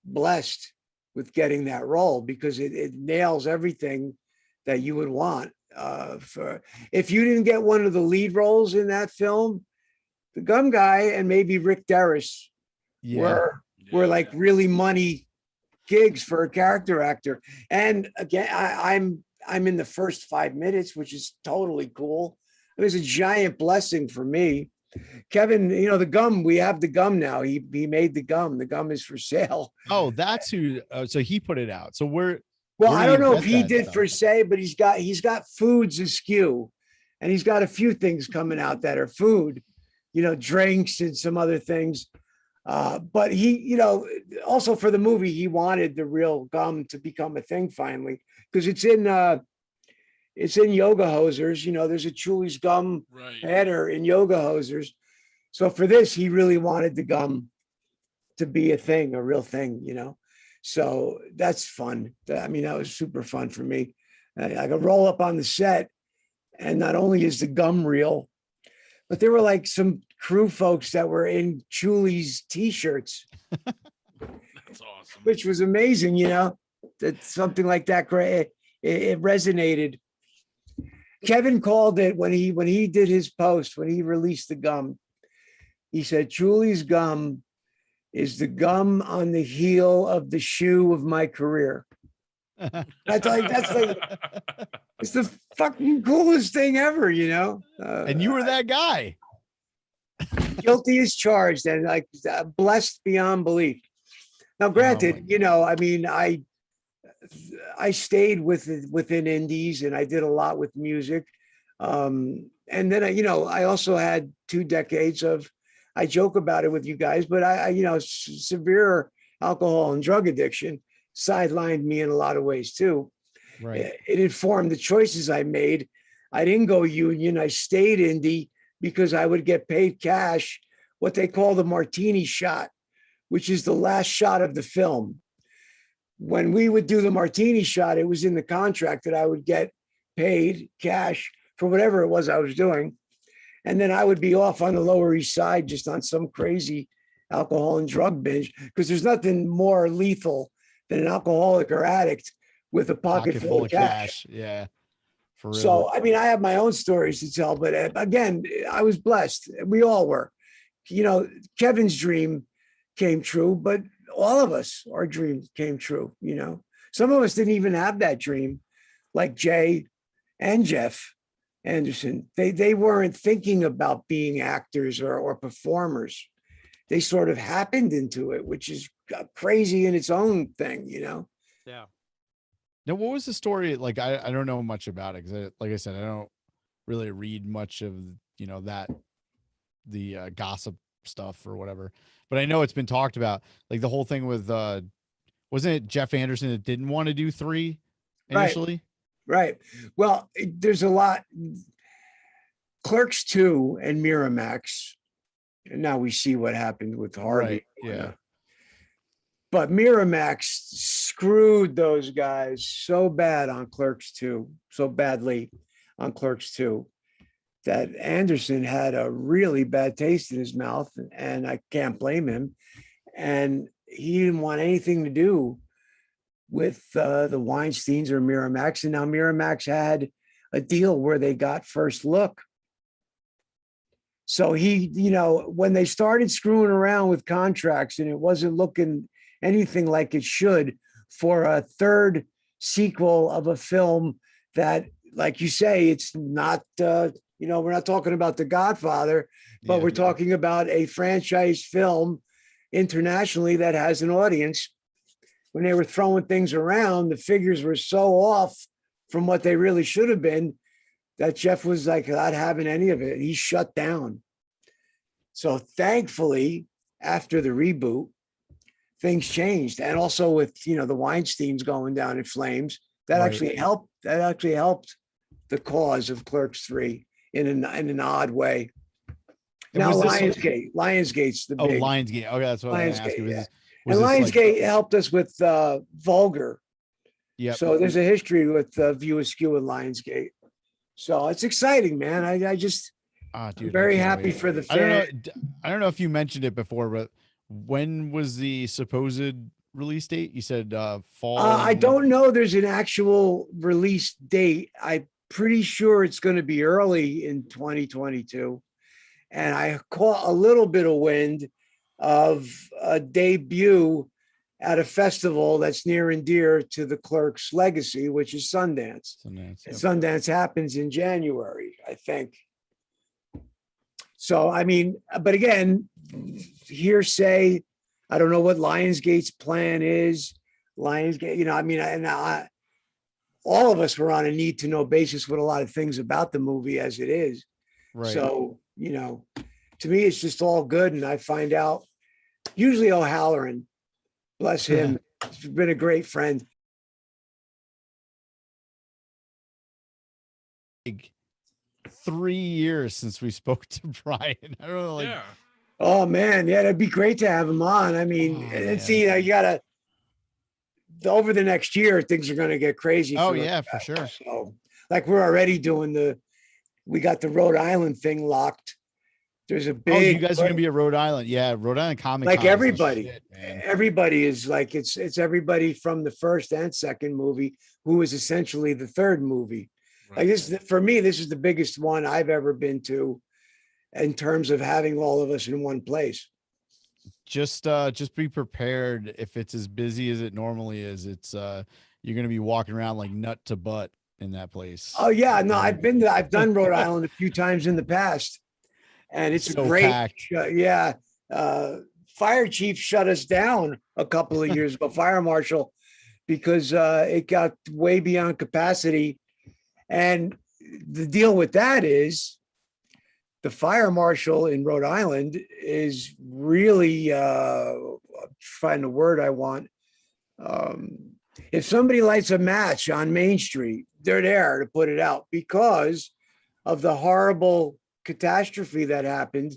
blessed with getting that role, because it nails everything that you would want. If you didn't get one of the lead roles in that film, the Gum Guy and maybe Rick Derris were like really money gigs for a character actor. And again, I'm in the first 5 minutes, which is totally cool. It was a giant blessing for me. Kevin, the gum, we have the gum now. He made the gum. The gum is for sale. Oh, that's who. So he put it out. So well, I don't know if he did per se, but he's got foods askew, and he's got a few things coming out that are food, drinks and some other things. But he, also for the movie, he wanted the real gum to become a thing finally, because it's in Yoga Hosers. There's a Chuli's gum header in Yoga Hosers. So for this, he really wanted the gum to be a thing, a real thing, So that's fun. That was super fun for me. I could roll up on the set, and not only is the gum real, but there were like some crew folks that were in Chuli's t-shirts. That's awesome. Which was amazing, that something like that great. It resonated. Kevin called it when he did his post, when he released the gum. He said, Chuli's gum is the gum on the heel of the shoe of my career. That's it's the fucking coolest thing ever, and you were that guy. guilty as charged, and like blessed beyond belief. Now, granted, I mean, I stayed within indies, and I did a lot with music. And then I also had 2 decades of, I joke about it with you guys, but severe alcohol and drug addiction sidelined me in a lot of ways too. Right. It informed the choices I made. I didn't go union. I stayed indie because I would get paid cash, what they call the martini shot, which is the last shot of the film. When we would do the martini shot, it was in the contract that I would get paid cash for whatever it was I was doing. And then I would be off on the Lower East Side just on some crazy alcohol and drug binge, because there's nothing more lethal than an alcoholic or addict with a pocket full of cash. Yeah. For real. So, I mean, I have my own stories to tell, but again, I was blessed. We all were. Kevin's dream came true, but all of us, our dream came true. Some of us didn't even have that dream, like Jay and Jeff Anderson. They weren't thinking about being actors or performers. They sort of happened into it, which is crazy in its own thing, Yeah. Now, what was the story? Like, I don't know much about it, because like I said, I don't really read much of, the gossip stuff or whatever, but I know it's been talked about, like the whole thing with, wasn't it Jeff Anderson that didn't want to do 3 initially? Right. Well, there's a lot. Clerks 2 and Miramax, and now we see what happened with Harvey. Right. Yeah. But Miramax screwed those guys so bad on Clerks 2, so badly on Clerks 2, that Anderson had a really bad taste in his mouth, and I can't blame him. And he didn't want anything to do with the Weinsteins or Miramax. And now Miramax had a deal where they got first look. So he, when they started screwing around with contracts and it wasn't looking anything like it should for a third sequel of a film that, like you say, it's not, we're not talking about The Godfather, but we're talking about a franchise film internationally that has an audience. When they were throwing things around, the figures were so off from what they really should have been that Jeff was like not having any of it. He shut down. So thankfully, after the reboot, things changed. And also with, the Weinsteins going down in flames, that actually helped. That actually helped the cause of Clerks 3 in an odd way. Now Lionsgate's the big. Lionsgate. Okay, that's what I was asking. Yeah. And Lionsgate helped us with Vulgar. Yeah. So there's a history with View Askew and Lionsgate. So it's exciting, man. I just I'm very happy for the fan. I don't know if you mentioned it before, but when was the supposed release date? You said fall. I don't know. There's an actual release date. I'm pretty sure it's going to be early in 2022. And I caught a little bit of wind of a debut at a festival that's near and dear to the Clerks' legacy, which is Sundance. Sundance happens in January, I think. So, I mean, but again, hearsay. I don't know what Lionsgate's plan is. Lionsgate, all of us were on a need to know basis with a lot of things about the movie as it is. Right. So, to me, it's just all good. And I find out usually O'Halloran, bless him, he's been a great friend. 3 years since we spoke to Brian. I don't know. Yeah. Oh man, yeah, that'd be great to have him on. I mean, see, you gotta over the next year, things are going to get crazy. Oh yeah, for sure. So, like, we're already doing we got the Rhode Island thing locked. There's a big. Oh, you guys are going to be at Rhode Island, yeah, Rhode Island Comic Con. Like everybody, everybody is like it's everybody from the first and second movie who is essentially the third movie. Right. Like this, for me, this is the biggest one I've ever been to, in terms of having all of us in one place. Just be prepared. If it's as busy as it normally is, it's you're going to be walking around like nut to butt in that place. Oh yeah, no, I've done Rhode Island a few times in the past, and it's So a great, packed. yeah. Fire chief shut us down a couple of years ago, fire marshal, because it got way beyond capacity. And the deal with that is the fire marshal in Rhode Island is really, find the word I want. If somebody lights a match on Main Street, they're there to put it out because of the horrible catastrophe that happened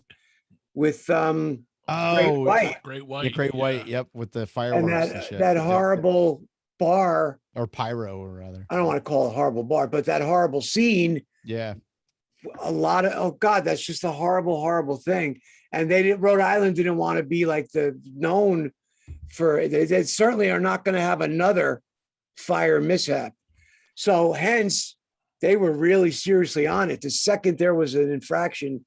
with Great White. Great White. Yeah, Great White. Yep, with the fireworks And and, that shit. that Yep. horrible bar, or pyro, or rather. I don't want to call it a horrible bar, but that horrible scene, Yeah. a lot of, oh God, that's just a horrible, horrible thing. And Rhode Island didn't want to be like known for, they certainly are not going to have another fire mishap. So hence, they were really seriously on it. The second there was an infraction,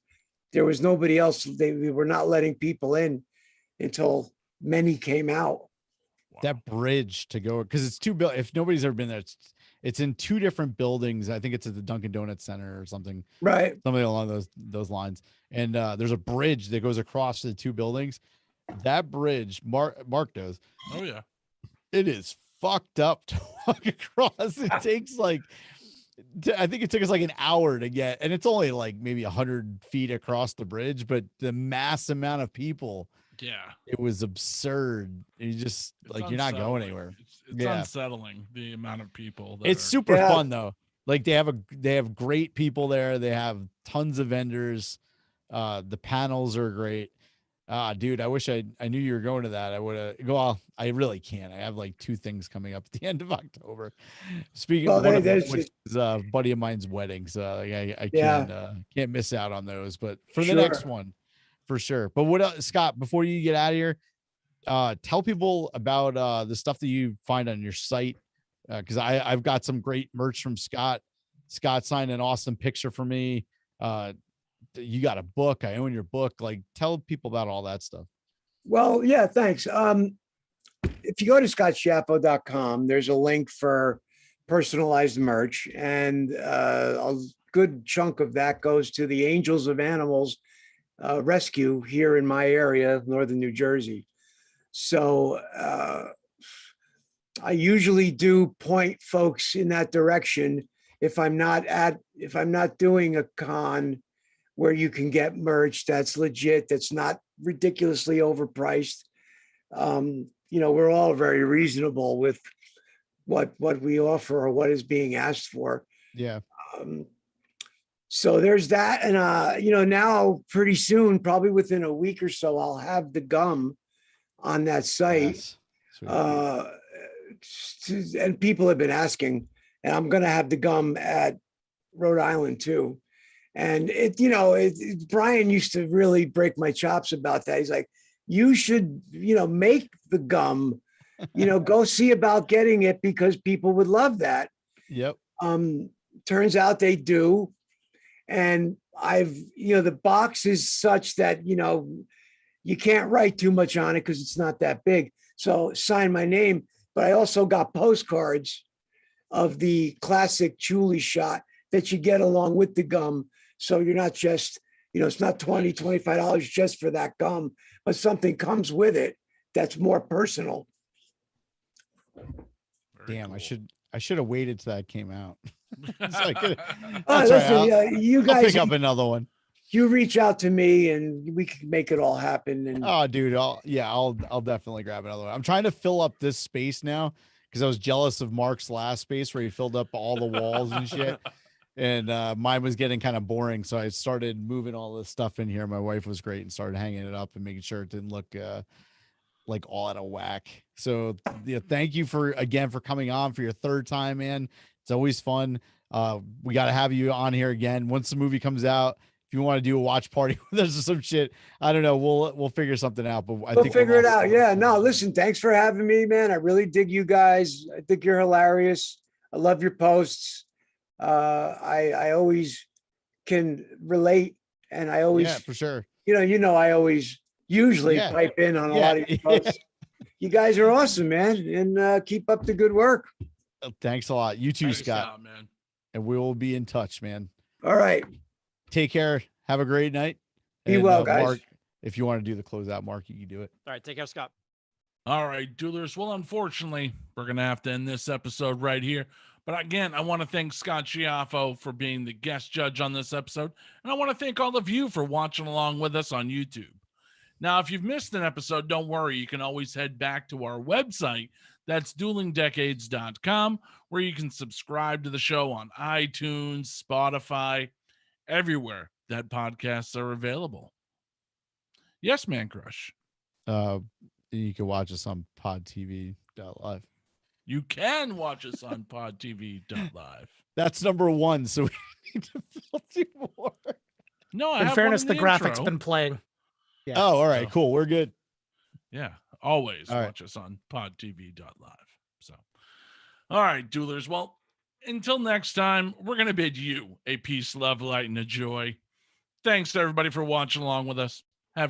there was nobody else. They were not letting people in until many came out. That bridge to go, because it's if nobody's ever been there, it's in two different buildings. I think it's at the Dunkin' Donuts Center or something, Right? something along those lines. And there's a bridge that goes across the two buildings. That bridge, Mark knows. Oh yeah, it is fucked up to walk across. It takes like, I think it took us like an hour to get, and it's only like maybe 100 feet across the bridge, but the mass amount of people, yeah, it was absurd. You just you're not going anywhere. It's unsettling, the amount of people. It's super fun though. Like they have great people there. They have tons of vendors. The panels are great. Dude, I wish I knew you were going to that. I would have. Well, I really can't. I have like 2 things coming up at the end of October. Speaking of one of them, which is a buddy of mine's wedding, so I can't miss out on those. But for the next one, for sure. But what else, Scott? Before you get out of here, tell people about the stuff that you find on your site, because I've got some great merch from Scott. Scott signed an awesome picture for me. You got a book. I own your book. Like, tell people about all that stuff. Well, yeah, thanks. If you go to scottshiaffo.com, there's a link for personalized merch, and a good chunk of that goes to the Angels of Animals rescue here in my area, northern New Jersey. So I usually do point folks in that direction if I'm not doing a con where you can get merch that's legit, that's not ridiculously overpriced. We're all very reasonable with what we offer or what is being asked for. Yeah. So there's that. And, now pretty soon, probably within a week or so, I'll have the gum on that site. Yes. And people have been asking, and I'm going to have the gum at Rhode Island too. And Brian used to really break my chops about that. He's like, you should, make the gum, go see about getting it because people would love that. Yep. Turns out they do. And the box is such that, you can't write too much on it because it's not that big. So sign my name, but I also got postcards of the classic Chuli shot that you get along with the gum. So you're not just, it's not $20, $25 just for that gum, but something comes with it that's more personal. Damn, cool. I should have waited till that came out. Listen, right. you guys I'll pick up another one. You reach out to me and we can make it all happen. And oh, dude, I'll definitely grab another one. I'm trying to fill up this space now because I was jealous of Mark's last space where he filled up all the walls and shit. And mine was getting kind of boring. So I started moving all this stuff in here. My wife was great and started hanging it up and making sure it didn't look like all out of whack. So yeah, thank you for coming on for your 3rd time, man. It's always fun. We got to have you on here again. Once the movie comes out, if you want to do a watch party with us or some shit, I don't know. We'll figure something out, but I think we'll figure it out. Yeah, no, listen, thanks for having me, man. I really dig you guys. I think you're hilarious. I love your posts. I always can relate, and I always, for sure. I always usually pipe in on a lot of your posts. You guys are awesome, man, and keep up the good work. Thanks a lot. You too, Scott, man. And we will be in touch, man. All right. Take care. Have a great night. Be And, well, guys. Mark, if you want to do the closeout, Mark, you can do it. All right, take care, Scott. All right, Duelers. Well, unfortunately, we're going to have to end this episode right here. But again, I want to thank Scott Shiaffo for being the guest judge on this episode. And I want to thank all of you for watching along with us on YouTube. Now, if you've missed an episode, don't worry. You can always head back to our website. That's duelingdecades.com, where you can subscribe to the show on iTunes, Spotify, everywhere that podcasts are available. Yes, Mancrush. You can watch us on podtv.live. You can watch us on podtv.live. That's number 1, so we need to fill 2 more. No, I In have fairness, one in the graphic's intro. been playing. Yeah. Oh, all right, So- cool. We're good. Yeah, always All right. watch us on podtv.live. So, all right, Duelers. Well, until next time, we're going to bid you a peace, love, light, and a joy. Thanks to everybody for watching along with us.